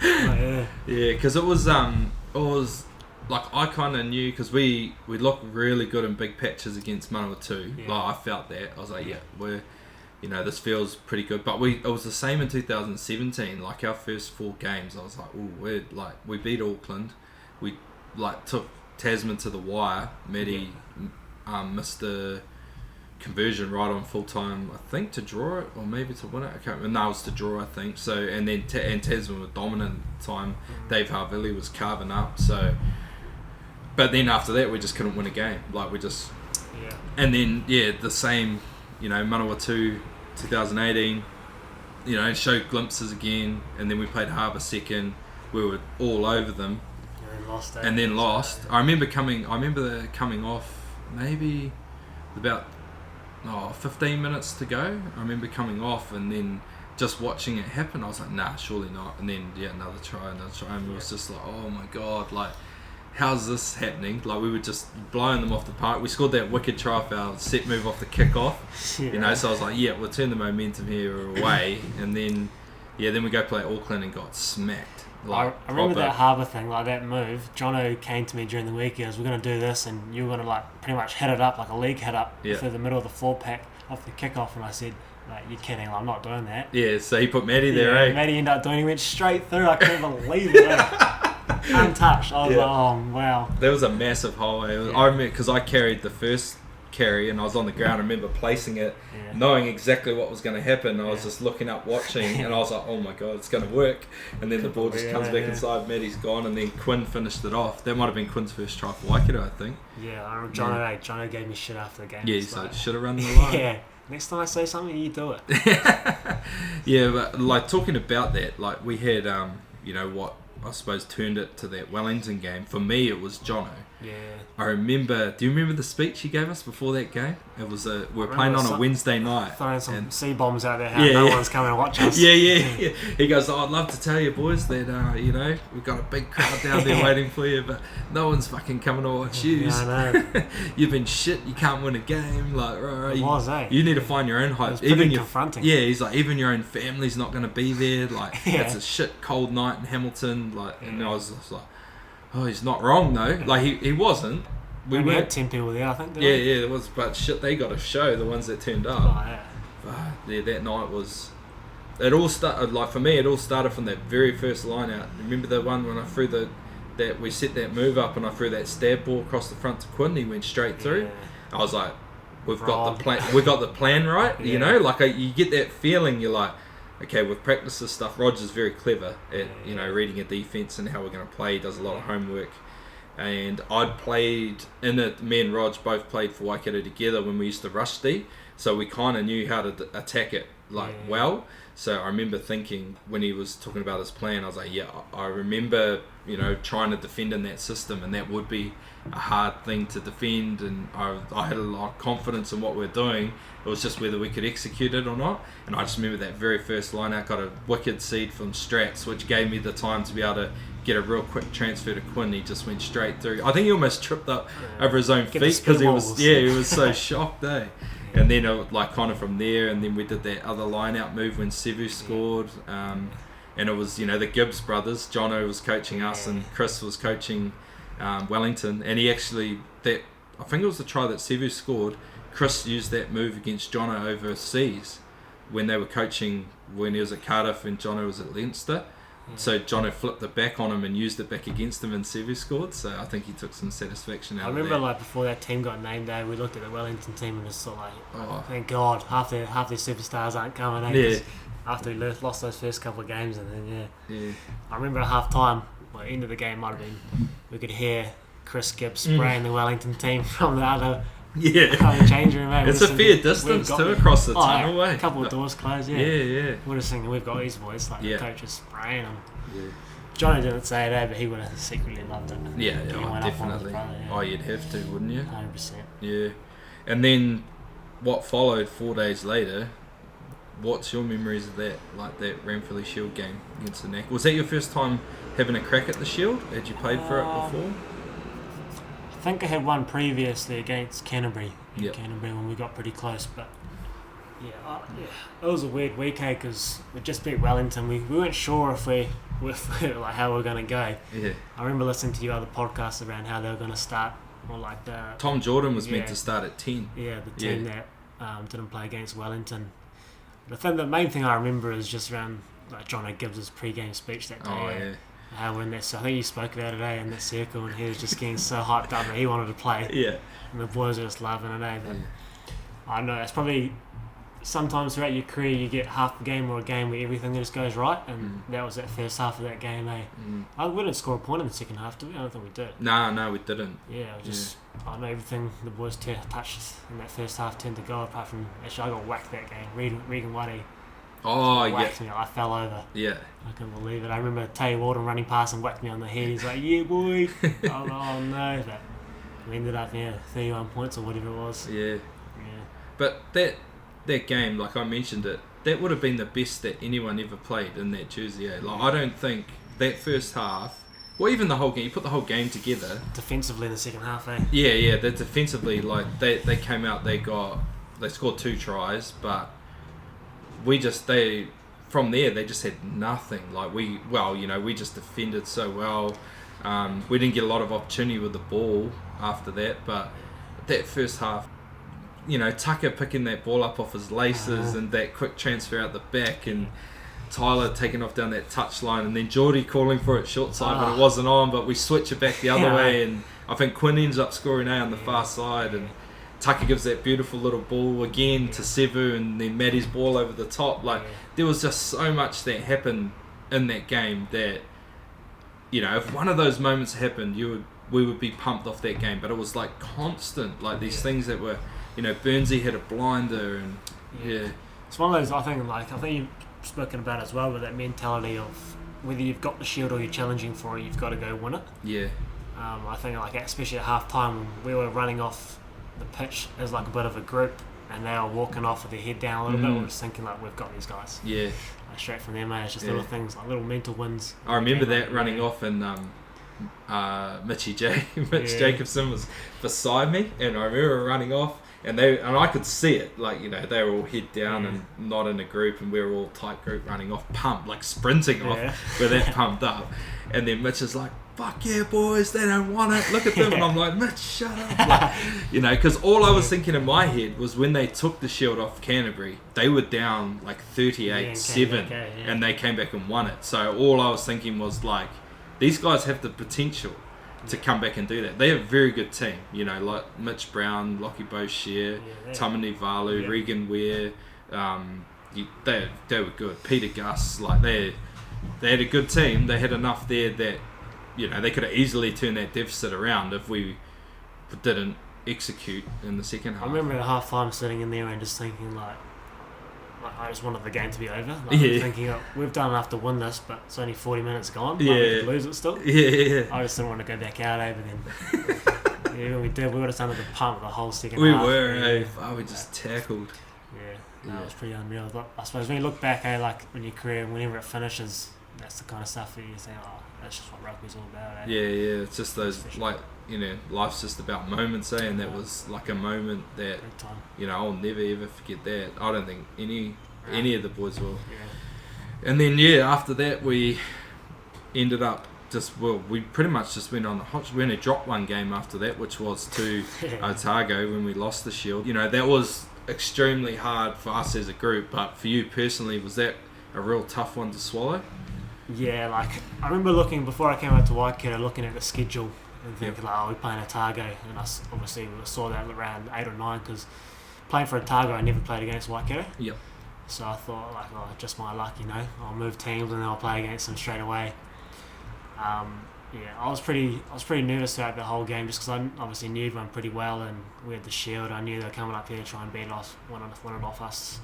Yeah, because it was like I kind of knew because we looked really good in big patches against Manawatu. Yeah. Like I felt that I was like, we're, this feels pretty good. But it was the same in 2017. Like our first 4 games, I was like, we beat Auckland, we like took Tasman to the wire. Maddie missed the conversion right on full time, I think, to draw it or maybe to win it. I can't remember. No, it was to draw, I think. So and then and Tasman were dominant at the time. Dave Harvilli was carving up. So, but then after that, we just couldn't win a game. Like we just. Yeah. And then the same, Manawatu 2018. Showed glimpses again, and then we played Harbour second. We were all over them. And then lost. I remember coming off maybe about 15 minutes to go. I remember coming off and then just watching it happen. I was like, nah, surely not. And then another try, and it was just like, oh my god, like how's this happening? Like we were just blowing them off the park. We scored that wicked try off our set move off the kick off. So I was like, we'll turn the momentum here away. And then then we go play Auckland and got smacked. Like, I remember that Harbour thing, like that move. Jono came to me during the week. He goes, "We're going to do this, and you're going to like pretty much hit it up like a league hit up through the middle of the 4-pack off the kickoff." And I said, "Like you're kidding? Like, I'm not doing that." Yeah, so he put Maddie there, eh? Maddie ended up doing. He went straight through. I couldn't believe it. Untouched. I was like, "Oh wow." There was a massive hole. I remember because I carried the first carry and I was on the ground. I remember placing it, knowing exactly what was going to happen. I was just looking up, watching, and I was like, "Oh my god, it's going to work!" And then the ball just comes back inside. Maddie's gone, and then Quinn finished it off. That might have been Quinn's first try for Waikato, I think. Yeah, I remember Jono gave me shit after the game. Yeah, he's like, should have run the line. Yeah, next time I say something, you do it. Yeah, but like talking about that, like we had, what I suppose turned it to that Wellington game. For me, it was Jono. Yeah. I remember. Do you remember the speech he gave us before that game? It was we were playing on a Wednesday night. Throwing some sea bombs out there. How no one's coming to watch us. Yeah. He goes, "I'd love to tell you boys that we've got a big crowd down there waiting for you, but no one's fucking coming to watch you. Yeah, I know. You've been shit. You can't win a game. Like, right, you need to find your own hype. Even confronting. Yeah, he's like, even your own family's not going to be there. Like, it's a shit cold night in Hamilton. Like, and I was just like, oh, he's not wrong though. Like he wasn't. We had 10 people there, I think. Yeah, it was. But shit, they got a show. The ones that turned up. Oh yeah. That night was. It all started like for me. It all started from that very first line out. Remember the one when I threw that we set that move up and I threw that stab ball across the front to Quinn. He went straight through. Yeah. I was like, we've got the plan. We got the plan right. Yeah. Like you get that feeling. You're like, okay, we've practiced this stuff. Roger's very clever at reading a defense and how we're going to play. He does a lot of homework. And I'd played in it. Me and Rog both played for Waikato together when we used to rush D, so we kind of knew how to attack it well. So I remember thinking when he was talking about his plan, I was like, I remember trying to defend in that system, and that would be a hard thing to defend. And I had a lot of confidence in what we're doing. It was just whether we could execute it or not. And I just remember that very first line out, got a wicked seed from Strats, which gave me the time to be able to get a real quick transfer to Quinn. He just went straight through. I think he almost tripped up over his own feet because he was so shocked, eh? And then kind of from there, and then we did that other line out move when Sevu scored, and it was the Gibbs brothers. Jono was coaching us, and Chris was coaching Wellington, and he actually I think it was the try that Sevu scored. Chris used that move against Jono overseas when they were coaching when he was at Cardiff and Jono was at Leinster. So Jono flipped it back on him and used it back against him, and Sevu scored. So I think he took some satisfaction out I of remember that. like before that team got named, we looked at the Wellington team and just thought like, Oh. thank God, half their superstars aren't coming. Yeah. 'Cause after we lost those first couple of games, and then Yeah. I remember at half time, well, end of the game might have been, we could hear Chris Gibbs spraying the Wellington team from the other change room. Mate. It's a fair distance too across the tunnel. A couple of doors closed. Yeah. We're just thinking we've got these boys, like Yeah. the coach is spraying them. Yeah. Johnny didn't say it, but he would have secretly loved it. Yeah, He oh, went up on his definitely. brother, yeah. Oh, you'd have to, wouldn't you? 100%. Yeah. And then what followed 4 days later, what's your memories of that? Like that Ranfurly Shield game against the Knack? Was that your first time having a crack at the Shield? Had you played for it before? I think I had one previously against Canterbury. Yep. Canterbury when we got pretty close, but it was a weird week because we just beat Wellington. We weren't sure if we like how we were going to go. Yeah. I remember listening to your other podcasts around how they were going to start, or like the Tom Jordan was meant to start at 10. the team that didn't play against Wellington. The main thing I remember is just around like John Gibbs' pre-game speech that day. Oh, yeah. How when that, so I think you spoke about it today in that circle, and he was just getting so hyped up that he wanted to play, Yeah. and the boys were just loving it. But I don't know, it's probably sometimes throughout your career you get half a game or a game where everything just goes right, and that was that first half of that game. We didn't score a point in the second half, did we? I don't think we did. No, we didn't. Yeah, it was just I know everything the boys touched in that first half turned to goal. Apart from actually, I got whacked that game. Regan Whitey. Oh, yeah. Whacked me. I fell over. Yeah. I couldn't believe it. I remember Tay Walden running past and whacked me on the head. He's like, "Yeah, boy." Oh no! But we ended up 31 points or whatever it was. Yeah. Yeah. But that game, like I mentioned it, that would have been the best that anyone ever played in that jersey. Like I don't think that first half, or even the whole game, you put the whole game together. Defensively in the second half, Yeah. That defensively, like they came out, they scored 2 tries, but from there they just had nothing. Like we just defended so well. We didn't get a lot of opportunity with the ball after that, but that first half, Tucker picking that ball up off his laces and that quick transfer out the back, and Tyler taking off down that touchline, and then Geordie calling for it short side when it wasn't on, but we switch it back the other way, and I think Quinn ends up scoring on the far side, and Tucker gives that beautiful little ball again to Sevu, and then Maddie's ball over the top. Like there was just so much that happened in that game that, if one of those moments happened, we would be pumped off that game. But it was like constant, like these things that were, Burnsy had a blinder, and it's one of those. I think you've spoken about it as well, with that mentality of whether you've got the shield or you're challenging for it, you've got to go win it. Yeah. I think especially at half time, we were running off the pitch as like a bit of a group, and they were walking off with their head down a little bit. We were just thinking like, we've got these guys. Yeah. Like, straight from them, it's just little things, like little mental wins. I remember that running off, and Mitch Jacobson was beside me, and I remember running off, and I could see it, like they were all head down and not in a group, and we were all tight group running off, pumped, like sprinting off with that pumped up, and then Mitch is like, "Fuck yeah, boys, they don't want it, look at them." And I'm like, "Mitch, shut up." Because all I was thinking in my head was when they took the shield off Canterbury, they were down like 38-7, and they came back and won it. So all I was thinking was like, these guys have the potential to come back and do that. They're a very good team, like Mitch Brown, Lockie Boshier, Tamani Valu, Regan Ware, they were good. Peter Gus, like they had a good team. They had enough there that they could have easily turned that deficit around if we didn't execute in the second half. I remember at half time sitting in there and just thinking like I just wanted the game to be over. Thinking, we've done enough to win this, but it's only 40 minutes gone. We could lose it still. I just didn't want to go back out, but then when we did, we would have done the pump the whole second half. We just tackled. It was pretty unreal. But I suppose when you look back, like when your career, whenever it finishes, that's the kind of stuff that you say, that's just what rugby's all about. It's just those, life's just about moments, and that was like a moment that, I'll never ever forget that. I don't think any of the boys will. And then, after that, we ended up we pretty much just went on the hot. We only dropped one game after that, which was to Otago when we lost the shield. That was extremely hard for us as a group, but for you personally, was that a real tough one to swallow? Yeah, like I remember looking before I came out to Waikato, looking at the schedule and thinking like, oh, we're playing Otago, and obviously we saw that around 8 or 9 because playing for Otago, I never played against Waikato. Yep. So I thought like, oh, just my luck, I'll move teams and then I'll play against them straight away. I was pretty nervous throughout the whole game just because I obviously knew everyone pretty well and we had the Shield. I knew they were coming up here to try and beat us, one it off us.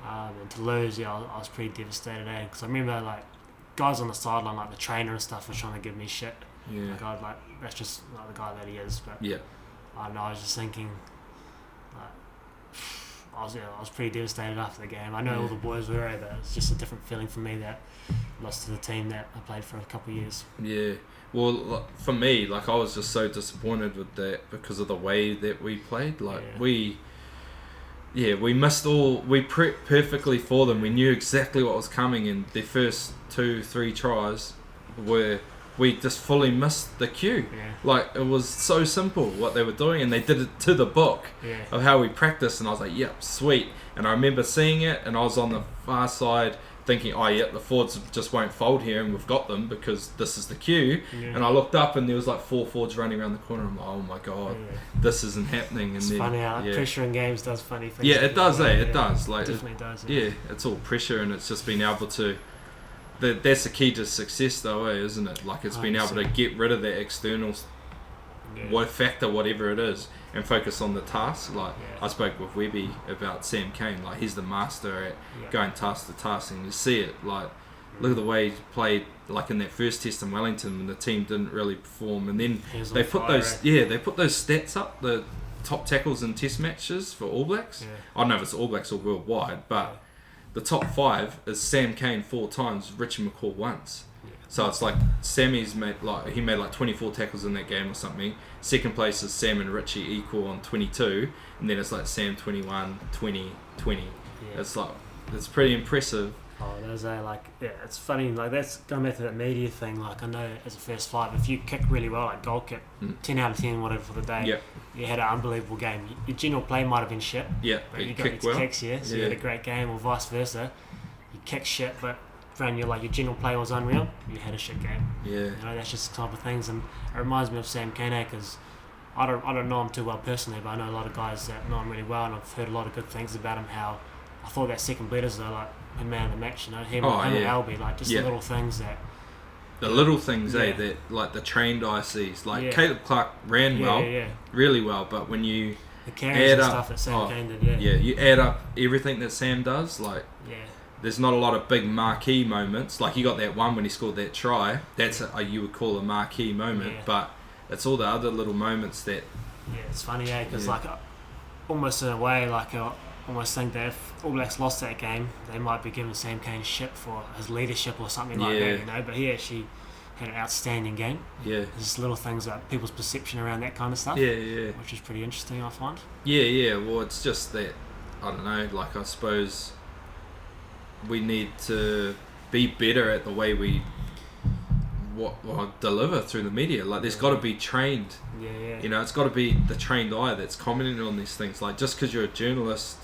And to lose, I was pretty devastated because I remember like guys on the sideline, like the trainer and stuff, were trying to give me shit. Yeah. Like that's just like the guy that he is. But Yeah. I don't know. I was just thinking, like, I was pretty devastated after the game. I know all the boys were, but it's just a different feeling for me that lost to the team that I played for a couple of years. Yeah. Well, for me, like I was just so disappointed with that because of the way that we played. Like we missed all. We prepped perfectly for them. We knew exactly what was coming, and their first 2-3 tries were. We just fully missed the cue. Yeah. Like, it was so simple what they were doing, and they did it to the book of how we practiced, and I was like, yep, sweet. And I remember seeing it, and I was on the far side thinking, oh, yeah, the forwards just won't fold here, and we've got them because this is the cue. Yeah. And I looked up, and there was like 4 forwards running around the corner. I'm like, oh, my God, this isn't happening. And it's then, funny how pressure in games does funny things. Yeah, it does, It does. Like, it definitely does. Yeah, it's all pressure, and it's just being able to... That's the key to success though, isn't it? Like it's being able to get rid of that external factor, whatever it is, and focus on the task. Like I spoke with Webby about Sam Cane, like he's the master at going task to task, and you see it. Like look at the way he played, like in that first test in Wellington when the team didn't really perform, and then they put those stats up, the top tackles in test matches for All Blacks. I don't know if it's All Blacks or worldwide, but the top 5 is Sam Cane 4 times, Richie McCaw once. So it's like Sammy's made like 24 tackles in that game or something. Second place is Sam and Richie equal on 22, and then it's like Sam 21, 20, 20. It's like it's pretty impressive. Oh, those are it's funny, like that's going back to that media thing. Like I know as a first 5, if you kick really well, like goal kick, 10 out of 10, whatever for the day, you had an unbelievable game. Your general play might have been shit, but you got your kicks, so you had a great game, or vice versa. You kick shit, but around your general play was unreal. You had a shit game. Yeah, that's just the type of things, and it reminds me of Sam Cane because I don't know him too well personally, but I know a lot of guys that know him really well, and I've heard a lot of good things about him. How I thought that second Bleeders though, like a man of the match, him and Albie, like just the little things that. The little things, that like the trained eye sees. Like Caleb Clark ran really well, but when you the carries and stuff that Sam Cane did, you add up everything that Sam does, like there's not a lot of big marquee moments. Like you got that one when he scored that try. That's you would call a marquee moment, but it's all the other little moments that. Yeah, it's funny, because like almost in a way, like I almost think that if All Blacks lost that game, they might be giving Sam Cane shit for his leadership or something like that, But he actually had an outstanding game. Yeah. There's just little things about people's perception around that kind of stuff. Yeah. Which is pretty interesting, I find. Yeah. Well, it's just that, I don't know, like I suppose we need to be better at the way we deliver through the media. Like there's got to be trained. Yeah. It's got to be the trained eye that's commenting on these things. Like just because you're a journalist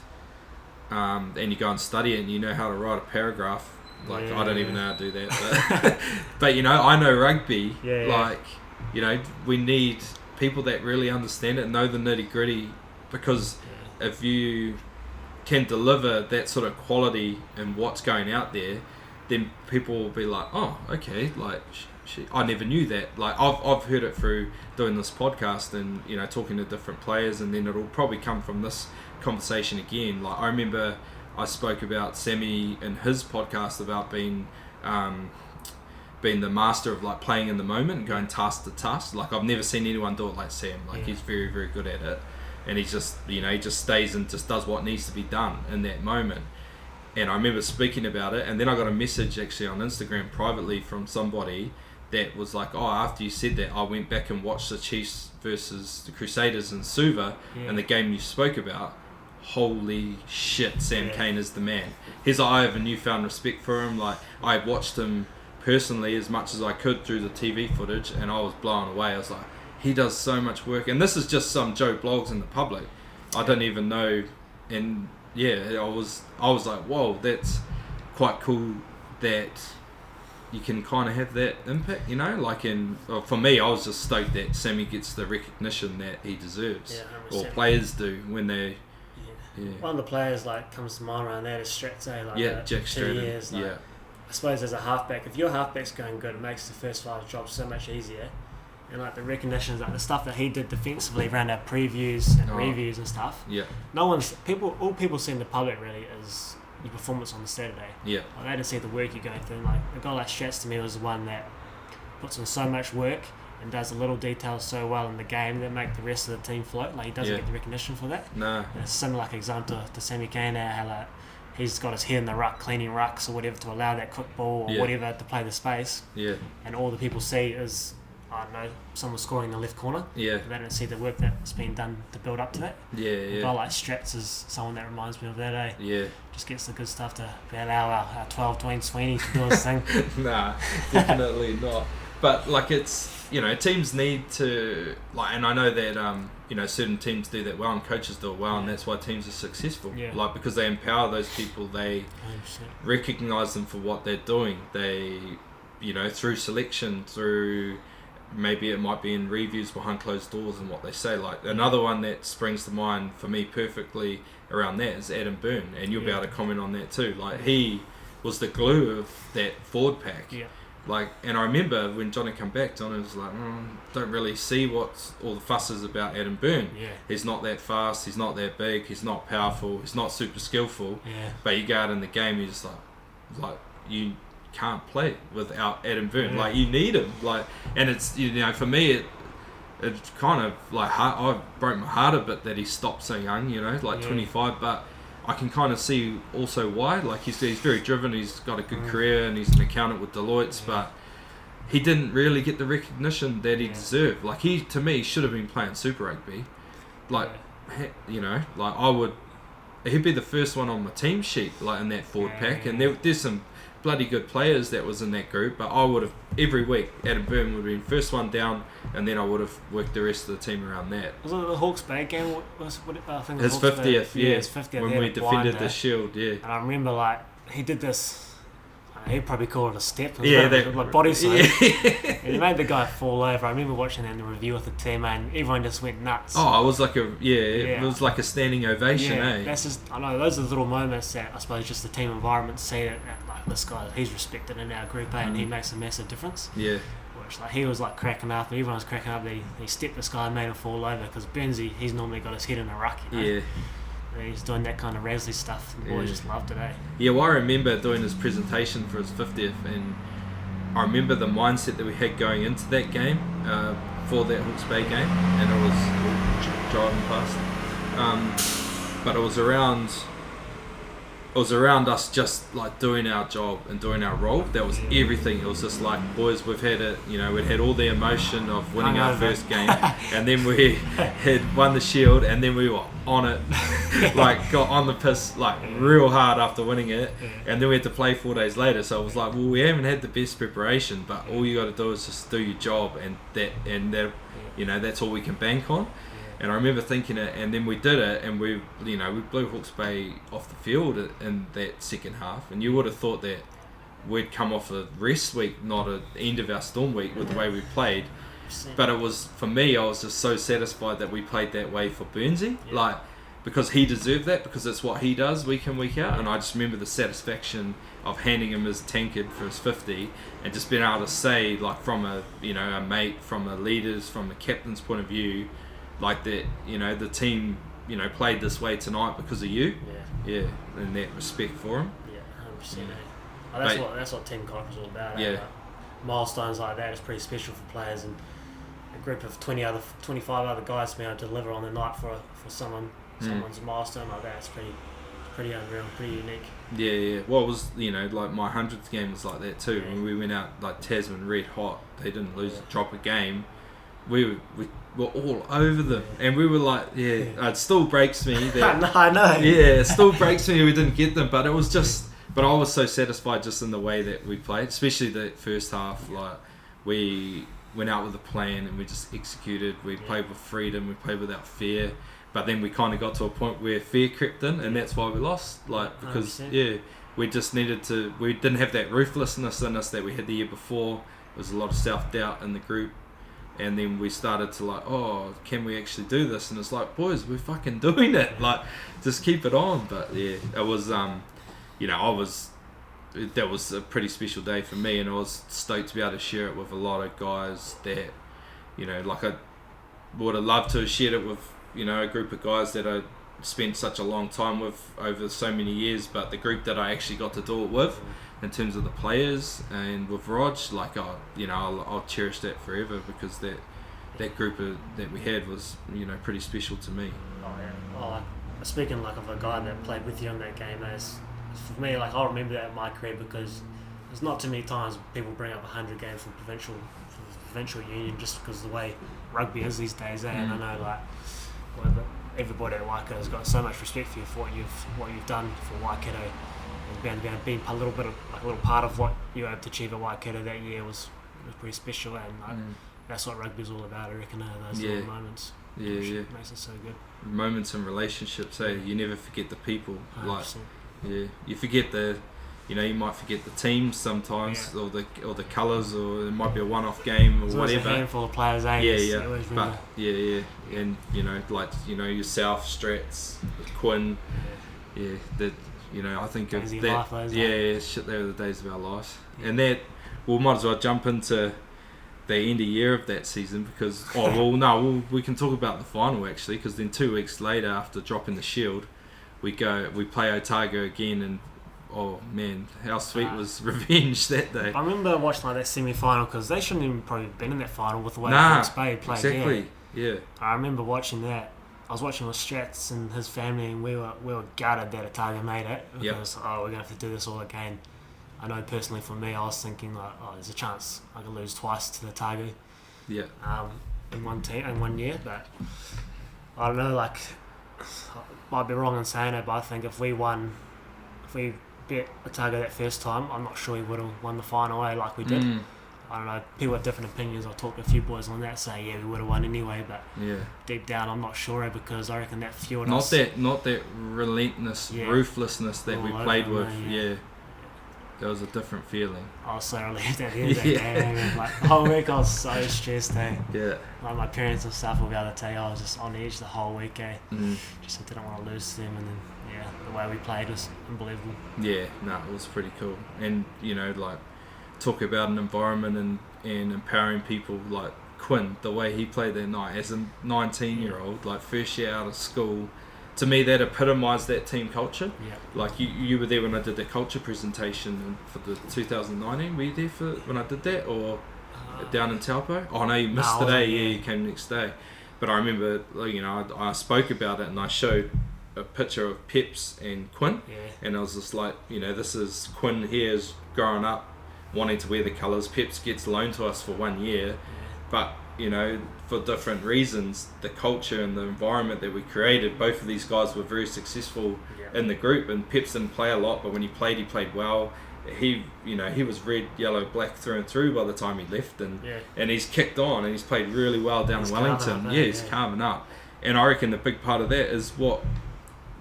and you go and study it and you know how to write a paragraph, like I don't even know how to do that, but I know rugby. Like we need people that really understand it and know the nitty gritty, because if you can deliver that sort of quality and what's going out there, then people will be like, oh, okay, like I never knew that. Like I've heard it through doing this podcast and talking to different players, and then it'll probably come from this conversation again. Like I remember I spoke about Sammy in his podcast about being the master of like playing in the moment and going task to task. Like I've never seen anyone do it like Sam. Like he's very, very good at it, and he just he just stays and just does what needs to be done in that moment. And I remember speaking about it, and then I got a message actually on Instagram privately from somebody that was like, oh, after you said that, I went back and watched the Chiefs versus the Crusaders in Suva and the game you spoke about. Holy shit, Sam Cane is the man. I have a newfound respect for him. Like I watched him personally as much as I could through the TV footage, and I was blown away. I was like, he does so much work, and this is just some Joe blogs in the public. I don't even know, and I was like, whoa, that's quite cool that you can kind of have that impact, like for me, I was just stoked that Sammy gets the recognition that he deserves, or players do when they. Yeah. One of the players comes to mind around that is Stratz, Jack Stratton. Years, I suppose as a halfback, if your halfback's going good, it makes the first 5 job so much easier. And the recognitions, the stuff that he did defensively around our previews and reviews and stuff. Yeah. All people see in the public really is your performance on the Saturday. Yeah. They don't see the work you're going through. And a guy like Stratz to me was the one that puts in so much work and does the little details so well in the game that make the rest of the team float. He doesn't get the recognition for that. No. And it's a similar example to Sammy Kane, how he's got his head in the ruck, cleaning rucks or whatever to allow that quick ball or whatever to play the space. Yeah. And all the people see is, I don't know, someone scoring in the left corner. Yeah. They don't see the work that's been done to build up to that. Yeah, yeah. A guy like Stratz is someone that reminds me of that, eh? Yeah. Just gets the good stuff to allow our 12 Dwayne Sweeney to do his thing. Nah, definitely not. But it's teams need to and I know that certain teams do that well and coaches do it well, and that's why teams are successful. Yeah. Because they empower those people, they 100%. recognise them for what they're doing. They through selection, through maybe it might be in reviews behind closed doors and what they say. Another one that springs to mind for me perfectly around that is Adam Byrne, and you'll be able to comment on that too. He was the glue of that forward pack. Yeah. And I remember when Johnny came back, Johnny was don't really see what all the fuss is about Adam Byrne. Yeah. He's not that fast, he's not that big, he's not powerful, he's not super skillful. Yeah. But you go out in the game, you're just you can't play without Adam Byrne. Yeah. You need him. And it's for me it's kind of hard. I broke my heart a bit that he stopped so young. 25, but I can kind of see also why. He's very driven. He's got a good career, and he's an accountant with Deloitte's, but he didn't really get the recognition that he deserved. He to me should have been playing Super Rugby. He'd be the first one on my team sheet, in that forward pack, and there's some bloody good players that was in that group, but I would have every week Adam Byrne would have been first one down, and then I would have worked the rest of the team around that. Was it the Hawke's Bay game? I think his 50th, his 50th when we defended the Shield, And I remember he did this. He'd probably call it a step. Body slam. Yeah. And he made the guy fall over. I remember watching that in the review with the team, and everyone just went nuts. Oh, it was it was like a standing ovation, That's just, I know, those are the little moments that I suppose just the team environment see that this guy, he's respected in our group, and he makes a massive difference. Yeah. Which he was cracking up, and everyone was cracking up that he stepped this guy and made him fall over, because Burnsy, he's normally got his head in a ruck, Yeah. And he's doing that kind of Rasley stuff. The boys just loved it, eh? Yeah, well, I remember doing his presentation for his 50th, and I remember the mindset that we had going into that game, for that Hawke's Bay game, and it was driving past. But it was around us just doing our job and doing our role. That was everything. It was just boys, we've had it, we'd had all the emotion of winning our first game, and then we had won the Shield, and then we were on it, got on the piss real hard after winning it, and then we had to play 4 days later. So it was we haven't had the best preparation, but all you got to do is just do your job, and that's all we can bank on. And I remember thinking it, and then we did it, and we blew Hawke's Bay off the field in that second half. And you would have thought that we'd come off a rest week, not an end of our storm week, with the way we played. But it was, for me, I was just so satisfied that we played that way for Burnsy, because he deserved that, because it's what he does week in, week out. And I just remember the satisfaction of handing him his tankard for his 50, and just being able to say, from a mate, from a leader's, from a captain's point of view, that the team played this way tonight because of you, and that respect for him. 100%. That's what team culture is all about. Milestones like that is pretty special for players, and a group of 25 other guys to be able to deliver on the night for someone's milestone like that. It's pretty unreal, pretty unique. Yeah. Well, it was my 100th game was like that too. When we went out Tasman red hot, they didn't drop a game. We were all over them, and we were it still breaks me that I know. Yeah, it still breaks me we didn't get them, but it was just, but I was so satisfied just in the way that we played, especially the first half. We went out with a plan and we just executed. We played with freedom, we played without fear, but then we kind of got to a point where fear crept in, and that's why we lost. Because 100%. we just needed to. We didn't have that ruthlessness in us that we had the year before. There was a lot of self-doubt in the group. And then we started to like, oh, can we actually do this? And it's like, boys, we're fucking doing it. Like, just keep it on. But yeah, it was, that was a pretty special day for me, and I was stoked to be able to share it with a lot of guys that, like I would have loved to have shared it with, a group of guys that I spent such a long time with over so many years, but the group that I actually got to do it with, in terms of the players and with Rog, like I'll cherish that forever, because that group that we had was pretty special to me. Oh yeah. Well, like, speaking like of a guy that played with you in that game, for me, like I'll remember that in my career, because there's not too many times people bring up 100 games from provincial union, just because of the way rugby is these days. And I know like everybody at Waikato has got so much respect for you for what you've done for Waikato. And being a little part of what you were able to achieve at Waikato that year was pretty special, and that's what rugby's all about, I reckon. Those little moments. Yeah. Makes it so good. Moments and relationships. You never forget the people. 100%. Like, you forget you might forget the teams sometimes, or the colours, or it might be a one-off game or There's whatever. A handful of players, and yourself, Strats, Quinn, I think of that. They were the days of our lives, and that we might as well jump into the end of year of that season, because we can talk about the final actually, because then 2 weeks later, after dropping the Shield, we play Otago again, and oh man, how sweet was revenge that day. I remember watching that semi-final, because they shouldn't even probably been in that final with the way Prince Bay played. Exactly. Yeah. I remember watching that. I was watching with Strats and his family, and we were gutted that Otago made it, because we're gonna have to do this all again. I know personally for me, I was thinking like, there's a chance I could lose twice to the Otago. Yeah. In one year, but I don't know. Like, I might be wrong in saying it, but I think if we bet Otago that first time, I'm not sure we would have won the final like we did. I don't know, people have different opinions. I talked to a few boys on that, say we would have won anyway, but deep down I'm not sure, because I reckon that fueled us. Not that relentless ruthlessness that we played with. There was a different feeling. I was so relieved at the end of that game. Like, the whole week I was so stressed. Yeah. Like my parents and stuff will be able to tell you I was just on edge the whole week. Just didn't want to lose to them, and then the way we played was unbelievable. Yeah, it was pretty cool. And talk about an environment and empowering people, like Quinn, the way he played that night as a 19-year-old, like first year out of school. To me, that epitomised that team culture. Like you were there when I did the culture presentation for the 2019. Were you there for when I did that, or down in Taupo? Oh no, you missed the day. You came next day. But I remember, I spoke about it, and I showed a picture of Peps and Quinn, and I was just like, this is Quinn here is growing up wanting to wear the colours. Peps gets loaned to us for 1 year, but for different reasons, the culture and the environment that we created, both of these guys were very successful in the group, and Peps didn't play a lot, but when he played well. He was red, yellow, black through and through by the time he left, and he's kicked on, and he's played really well down in Wellington. He's carving up, and I reckon the big part of that is what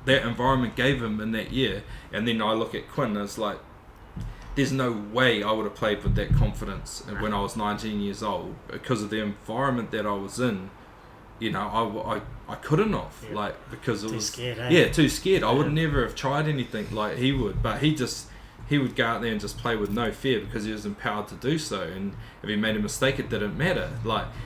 that environment gave him in that year. And then I look at Quinn, and it's like, there's no way I would have played with that confidence when I was 19 years old, because of the environment that I was in. I couldn't have, because it was scared, too scared. I would never have tried anything like he would, but he would go out there and just play with no fear, because he was empowered to do so. And if he made a mistake, it didn't matter.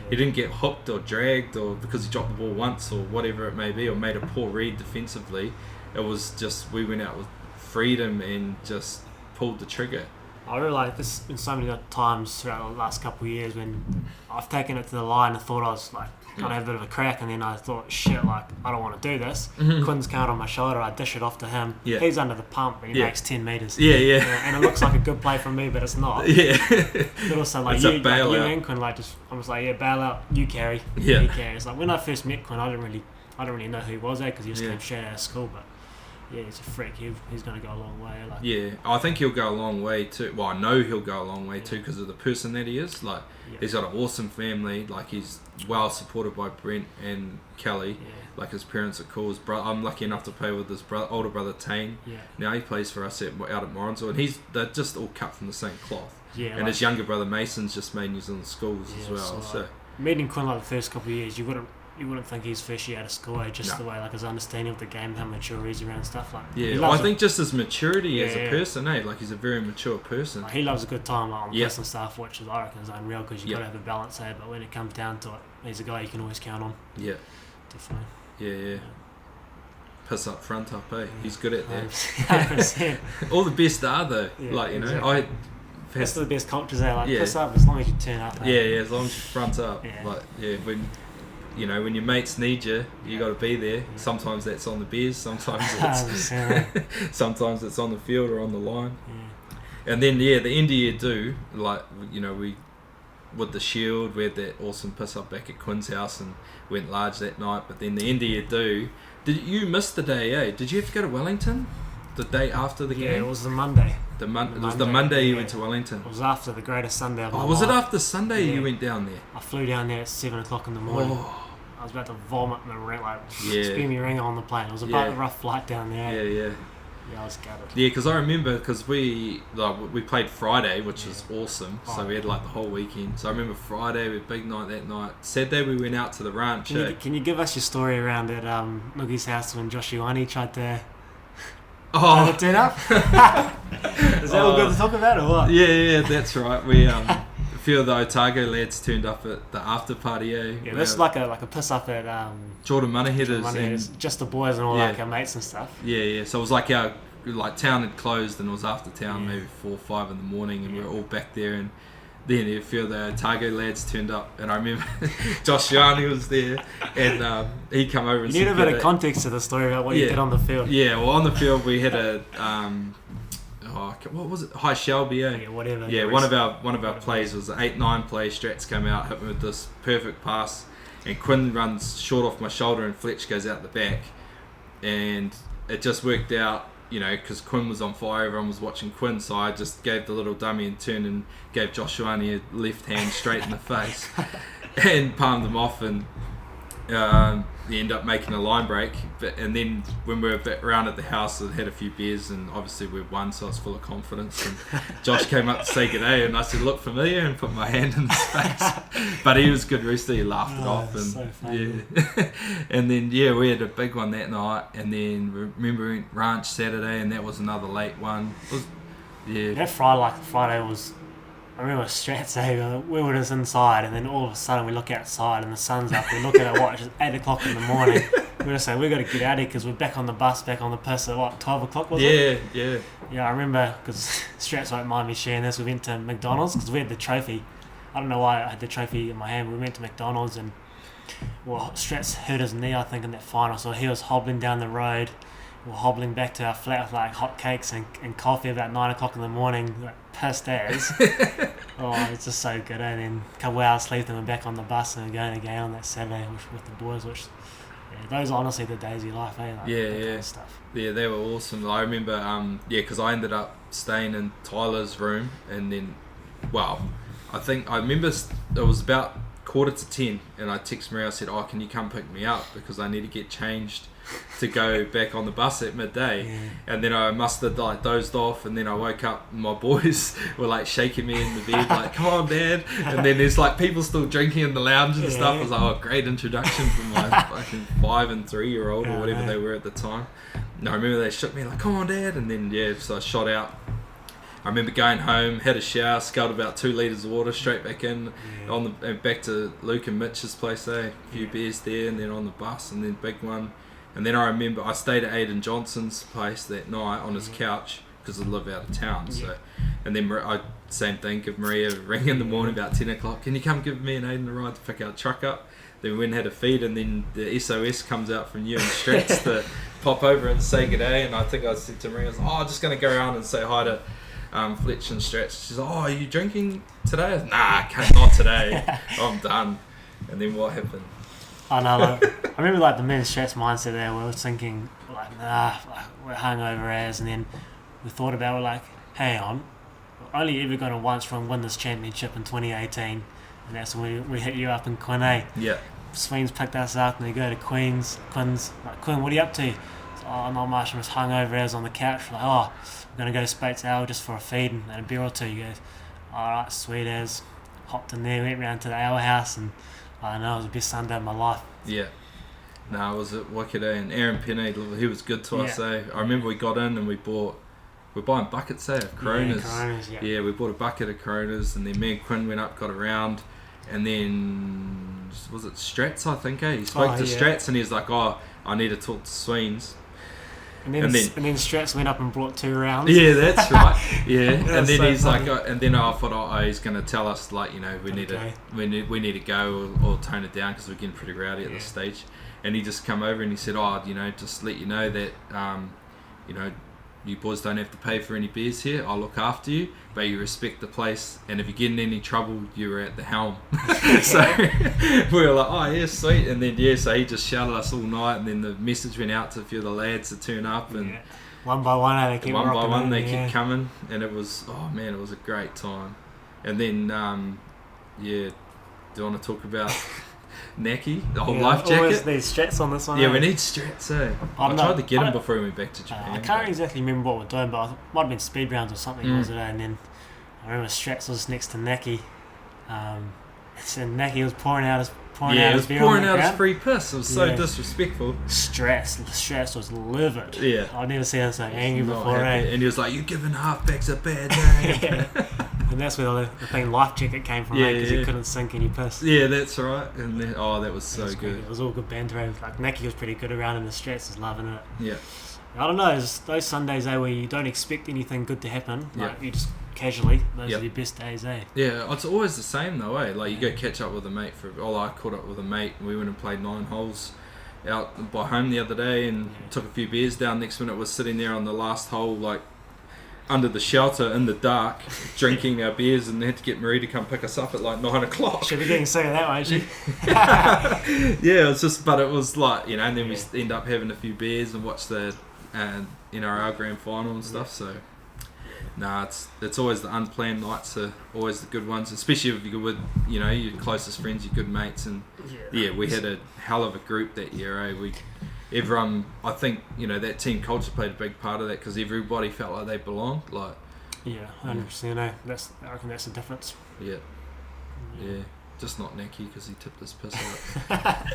He didn't get hooked or dragged, or because he dropped the ball once or whatever it may be, or made a poor read defensively. It was just, we went out with freedom and just pulled the trigger. I really like this in so many times throughout the last couple of years, when I've taken it to the line and thought I was going to have a bit of a crack, and then I thought, I don't want to do this. Quinn's coming on my shoulder, I dish it off to him. He's under the pump, and he makes 10 metres. And it looks like a good play from me, but it's not. But also, you and Quinn, I'm just like, bail out, you carry. He carries. When I first met Quinn, I didn't really know who he was because he just came straight out of school, but Yeah, he's a freak. He's going to go a long way. Like, Yeah, I think he'll go a long way too. Well, I know he'll go a long way too because of the person that he is. Like, he's got an awesome family. Like, he's well supported by Brent and Kelly. Yeah. Like, his parents are cool. His I'm lucky enough to play with his older brother Tane. Yeah. Now he plays for us out at Morrinsville, and they're just all cut from the same cloth. Yeah. And like, his younger brother Mason's just made New Zealand schools as well. So meeting Quinn like the first couple of years, you wouldn't think he's first year out of school, just the way like his understanding of the game, how mature he is around stuff like. Yeah, I think just his maturity as a person, like he's a very mature person. Like, he loves a good time on the personal stuff, which is I reckon is unreal because you've got to have a balance there. But when it comes down to it, he's a guy you can always count on. Yeah, definitely. Yeah. Piss up, front up, eh? He's good at that. 100%. All the best are though. Like exactly. That's the best cultures there. Like piss up as long as you turn up. Yeah, as long as you front up. Like when when your mates need you, you got to be there. Yeah. Sometimes that's on the beers. Sometimes it's sometimes it's on the field or on the line. Yeah. And then the end of year do like we with the Shield we had that awesome piss up back at Quinn's house and went large that night. But then the end of year do. Did you miss the day? Did you have to go to Wellington the day after the game? Yeah, it was the Monday. It was the Monday you went to Wellington. It was after the greatest Sunday of my life. Was it after Sunday you went down there? I flew down there at 7 o'clock in the morning. I was about to vomit and spin me ringer on the plane. It was about a rough flight down there. Yeah, I was gutted. Yeah, because I remember we played Friday, which was awesome. So we had like the whole weekend. So I remember Friday, we had a big night that night. Saturday we went out to the ranch. Can you give us your story around at Noogie's house when Josh Ioane tried to turn up? Is that all good to talk about or what? Yeah, that's right. We a few of the Otago lads turned up at the after party. Yeah, this is like a piss up at Jordan Munaheaders and just the boys and all like our mates and stuff. Yeah. So it was like our town had closed and it was after town, maybe 4 or 5 in the morning, and we were all back there. And then a few of the Otago lads turned up, and I remember Josh Ioane was there, and he come over and you need a bit of context to the story about what you did on the field. Yeah, well, on the field we had a what was it? High Shelby, Yeah, whatever. Yeah, one of our plays was an 8-9 play. Strats came out, hit me with this perfect pass, and Quinn runs short off my shoulder, and Fletcher goes out the back, and it just worked out. Because Quinn was on fire, everyone was watching Quinn, so I just gave the little dummy and turned and gave Josh Ioane a left hand straight in the face and palmed him off, and he ended up making a line break. And then when we were around at the house, I had a few beers, and obviously we'd won, so I was full of confidence. And Josh came up to say good day, and I said, "Look familiar," and put my hand in his face. But he was a good rooster, he laughed it off. And so funny. And then we had a big one that night, and then remember we went ranch Saturday, and that was another late one. That Friday was. I remember Strats we were just inside, and then all of a sudden we look outside and the sun's up. We look at our watch, it's 8 o'clock in the morning. We're just saying we've got to get out of here because we're back on the bus, back on the piss at 12 o'clock was it? Yeah. Yeah, I remember because Strats won't mind me sharing this. We went to McDonald's because we had the trophy. I don't know why I had the trophy in my hand. We went to McDonald's and Strats hurt his knee, I think, in that final. So he was hobbling down the road. We're hobbling back to our flat with like hot cakes and coffee about 9 o'clock in the morning, like pissed as. It's just so good. And then a couple hours sleep, and we're back on the bus and we're going again on that Saturday with the boys. Which, those are honestly the days of your life, eh? Like, that kind of stuff. Yeah, they were awesome. I remember, because I ended up staying in Tyler's room, and then, I remember it was about 9:45, and I texted Maria. I said, "Can you come pick me up because I need to get changed to go back on the bus at midday." And then I must have dozed off, and then I woke up and my boys were like shaking me in the bed like, "Come on, Dad." And then there's like people still drinking in the lounge and stuff. I was like, great introduction for my fucking 5 and 3-year-old or whatever they were at the time. And I remember they shook me like, "Come on, Dad." And then so I shot out. I remember going home, had a shower, sculled about 2 litres of water, straight back in, and back to Luke and Mitch's place, a few beers there, and then on the bus, and then big one. And then I remember I stayed at Aidan Johnson's place that night on his couch because I live out of town. So, and then same thing, give Maria a ring in the morning about 10 o'clock. "Can you come give me and Aidan a ride to pick our truck up?" Then we went and had a feed, and then the SOS comes out from you and Strats to pop over and say good day. And I think I said to Maria, I'm just going to go around and say hi to Fletcher and Strats. She's like, "Are you drinking today?" I was, "Nah, not today. I'm done." And then what happened? I know, I remember the men's Strats mindset there. We were thinking, like, nah, like, we're hungover as, and then we thought about it, we're like, hang on, we're only ever going to once win this championship in 2018, and that's when we hit you up in Queen. Yeah. Sweens picked us up and they go to Quinn's, like, Quinn, what are you up to? So, oh, not much, I'm just hungover as on the couch. We're like, oh, we're going to go to Spates Ale just for a feed and a beer or two. He goes, alright, sweet as. Hopped in there, went round to the ale house, and I know it was the best Sunday of my life. Yeah. No, it was at Waikato, and Aaron Penny, he was good to us, I remember we got in and we're buying buckets, of Coronas. Yeah, Coronas, yeah, we bought a bucket of Coronas, and then me and Quinn went up, got around, and then, was it Strats, I think, He spoke to Strats, and he was like, oh, I need to talk to Sweens. And then Strats went up and brought 2 rounds. Yeah, that's right. Yeah, and then so he's funny. like, and then I thought, oh, he's going to tell us, like, you know, we need to go or tone it down because we're getting pretty rowdy at this stage. And he just come over and he said, oh, you know, just let you know that, you know, you boys don't have to pay for any beers here. I'll look after you, but you respect the place. And if you get in any trouble, you're at the helm. So we were like, oh, yeah, sweet. And then, so he just shouted us all night. And then the message went out to a few of the lads to turn up. And one by one, they kept coming. And it was, oh, man, it was a great time. And then, do you want to talk about Naki, the whole life jacket? Always need Strats on this one. Yeah, we need Strats, I tried to get him before we went back to Japan. I can't exactly remember what we're doing, but it might have been speed rounds or something, was it? And then I remember Strats was next to Naki. So Naki was pouring out his free piss. It was so disrespectful. Strats was livid. Yeah, I've never seen him so angry before. And he was like, "You're giving halfbacks a bad name." And that's where the thing life jacket came from, because he couldn't sink any piss. Yeah, that's right. And then, that was so good. It was all good banter. Like Naki was pretty good around, and the Strats was loving it. Yeah. I don't know. It's those Sundays, where you don't expect anything good to happen. Like you just casually. Those are your best days, Yeah, it's always the same though, Like you go catch up with a mate I caught up with a mate and we went and played 9 holes out by home the other day and took a few beers down. Next minute was sitting there on the last hole, like under the shelter in the dark, drinking our beers, and had to get Marie to come pick us up at like 9 o'clock. She'll be getting sick of that, won't she? Yeah, it's just, but it was like, you know, and then we end up having a few beers and watch the, our grand final and stuff. So, it's always the unplanned nights are always the good ones, especially if you're with, you know, your closest friends, your good mates, and we had a hell of a group that year. Everyone, I think, you know, that team culture played a big part of that because everybody felt like they belonged. Like, 100%. I reckon that's the difference. Yeah. Just not Naki because he tipped his piss out.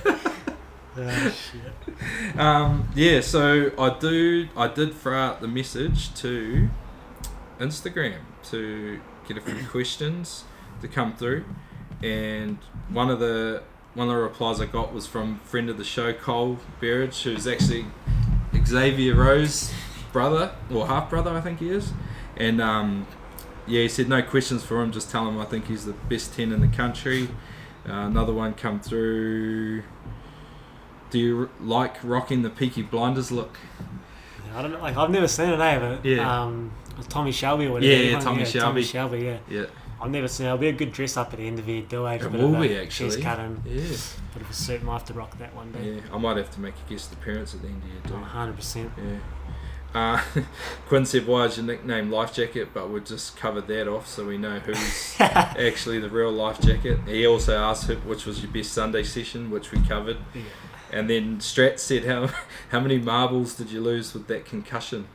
Shit. So I did throw out the message to Instagram to get a few questions to come through, and one of the replies I got was from friend of the show, Cole Berridge, who's actually Xavier Rowe's brother, or half brother I think he is, and he said no questions for him, just tell him I think he's the best 10 in the country. Another one come through, do you like rocking the Peaky Blinders look? I don't know, like I've never seen it, but Tommy Shelby or whatever. Yeah, Tommy Shelby. Yeah. I've never seen it. It'll be a good dress up at the end of the do. It will be, actually. Chest cut and yeah. Bit of a suit. Might have to rock that one day. Yeah, I might have to make a guest appearance at the end of your do. 100%. Yeah. Quinn said, why is your nickname Life Jacket? But we've just covered that off so we know who's actually the real Life Jacket. He also asked which was your best Sunday session, which we covered. Yeah. And then Strat said, how many marbles did you lose with that concussion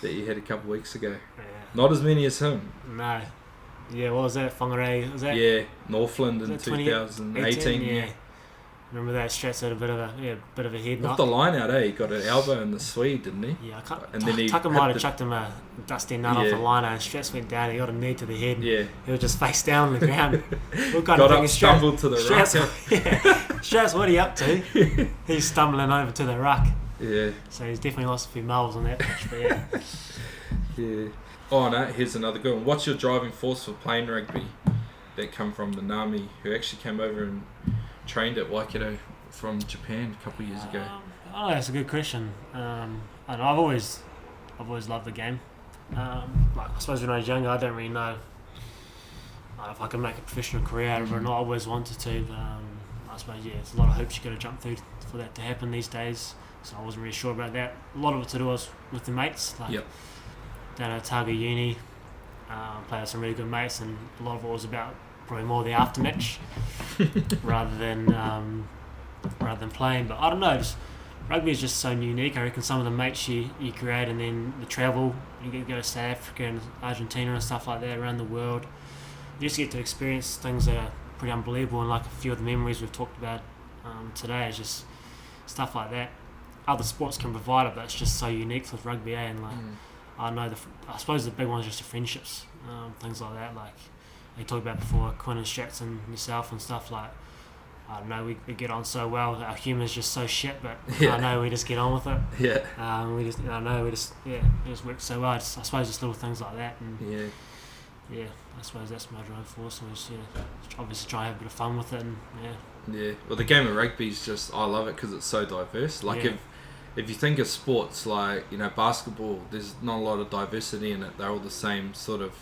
that you had a couple of weeks ago? Yeah. Not as many as him. No. Yeah, what was that? Whangarei? Was that? Yeah, Northland in 2018. Yeah. Remember that Strats had a bit of a head knock. Off the line out, He got an elbow in the Swede, didn't he? Yeah, I can't. And then Tucker might have chucked him a dusty nut off the line, and Strats went down. He got a knee to the head. Yeah. He was just face down on the ground. Got up, stumbled to the ruck. Strats, what are you up to? He's stumbling over to the ruck. Yeah. So he's definitely lost a few marbles on that pitch, but yeah. Yeah. Oh no, here's another good one. What's your driving force for playing rugby? That come from the Nami, who actually came over and trained at Waikato from Japan a couple of years ago. That's a good question. And I've always loved the game. I suppose when I was younger, I don't really know if I could make a professional career out of it or not. I always wanted to. But, I suppose there's a lot of hoops you got to jump through for that to happen these days. so I wasn't really sure about that. A lot of it to do was with the mates, like Yep. down at Otago Uni, played with some really good mates, and a lot of it was about probably more the aftermatch rather than playing. But I don't know, just rugby is just so unique. I reckon some of the mates you create, and then the travel, you get to go to South Africa and Argentina and stuff like that around the world. You just get to experience things that are pretty unbelievable, and like a few of the memories we've talked about today is just stuff like that. Other sports can provide it, but it's just so unique with rugby, and like I know I suppose the big one is just the friendships, things like that. Like you talked about before, Quinn and Strats and yourself and stuff, like I don't know, we get on so well. Our humour's just so shit, but I know we just get on with it. Yeah. We just work so well. I suppose just little things like that, and Yeah. I suppose that's my drive force. So just, obviously try and have a bit of fun with it, and Yeah. Well, the game of rugby is just, I love it because it's so diverse. Like if you think of sports like, basketball, there's not a lot of diversity in it. They're all the same sort of,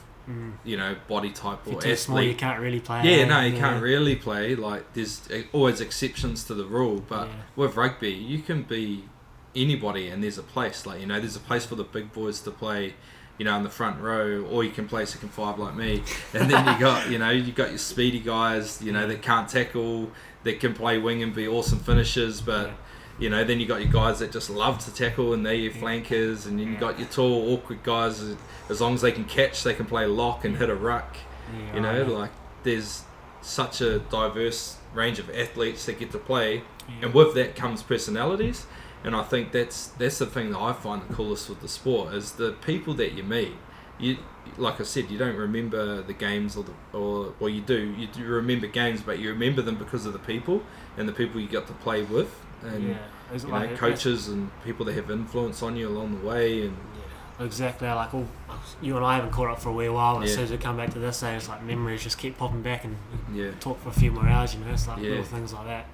body type or if you're too small, you can't really play. You can't really play. Like there's always exceptions to the rule, but with rugby, you can be anybody, and there's a place. Like there's a place for the big boys to play. In the front row, or you can play second five like me, and then you got your speedy guys, that can't tackle, that can play wing and be awesome finishers, but then you got your guys that just love to tackle and they're your flankers, and then you got your tall, awkward guys. As long as they can catch, they can play lock and hit a ruck. Like there's such a diverse range of athletes that get to play, and with that comes personalities. And I think that's the thing that I find the coolest with the sport is the people that you meet. You, like I said, you don't remember the games or you do remember games, but you remember them because of the people and the people you got to play with, and coaches and people that have influence on you along the way. And exactly, like you and I haven't caught up for a wee while, but as soon as we come back to this, it's like memories just keep popping back, and talk for a few more hours. It's like little things like that.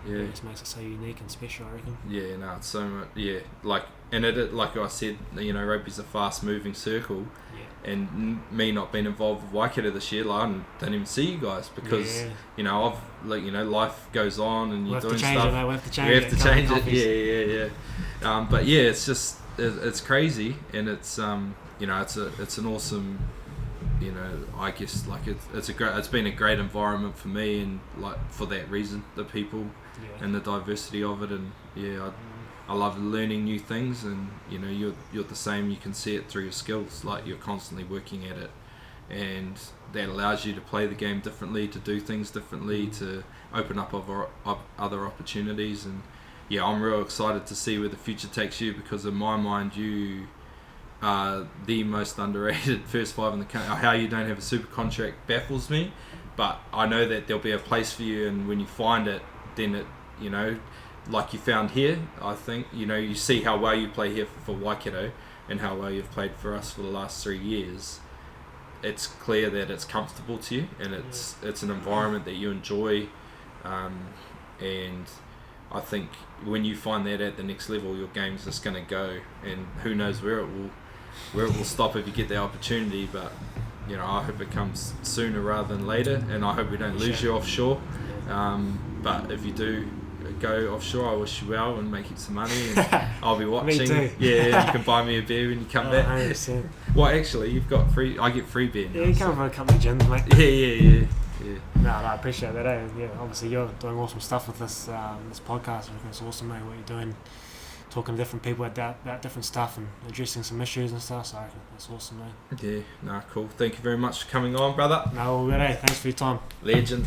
Yeah, it just makes it so unique and special, I reckon. Yeah, no, it's so much. Yeah, like like I said, rugby's a fast-moving circle, and me not being involved with Waikato this year, like, I didn't even see you guys because I've life goes on and you're doing stuff. We have to change it. Yeah. But yeah, it's just it's crazy, and it's it's an awesome. I guess like it's been a great environment for me, and like for that reason, the people and the diversity of it, and I love learning new things, and you're the same. You can see it through your skills, like you're constantly working at it, and that allows you to play the game differently, to do things differently, to open up other opportunities, and I'm real excited to see where the future takes you, because in my mind you the most underrated first five in the country. How you don't have a super contract baffles me, but I know that there'll be a place for you, and when you find it, then it like you found here, I think you see how well you play here for Waikato and how well you've played for us for the last 3 years. It's clear that it's comfortable to you, and it's an environment that you enjoy, and I think when you find that at the next level, your game's just going to go, and who knows where it will stop if you get the opportunity. But I hope it comes sooner rather than later, and I hope we don't lose you offshore. But if you do go offshore, I wish you well and make some money, and I'll be watching. Me too. You can buy me a beer when you come back. 100%. Well, actually, you've got free. I get free beer now. Yeah, you come for a couple of gins, mate. Yeah. No, I appreciate that. Obviously you're doing awesome stuff with this this podcast. I reckon it's awesome, mate, what you're doing, talking to different people about different stuff and addressing some issues and stuff. So I reckon that's awesome, mate. Cool. Thank you very much for coming on, brother. No, all good, Thanks for your time. Legend.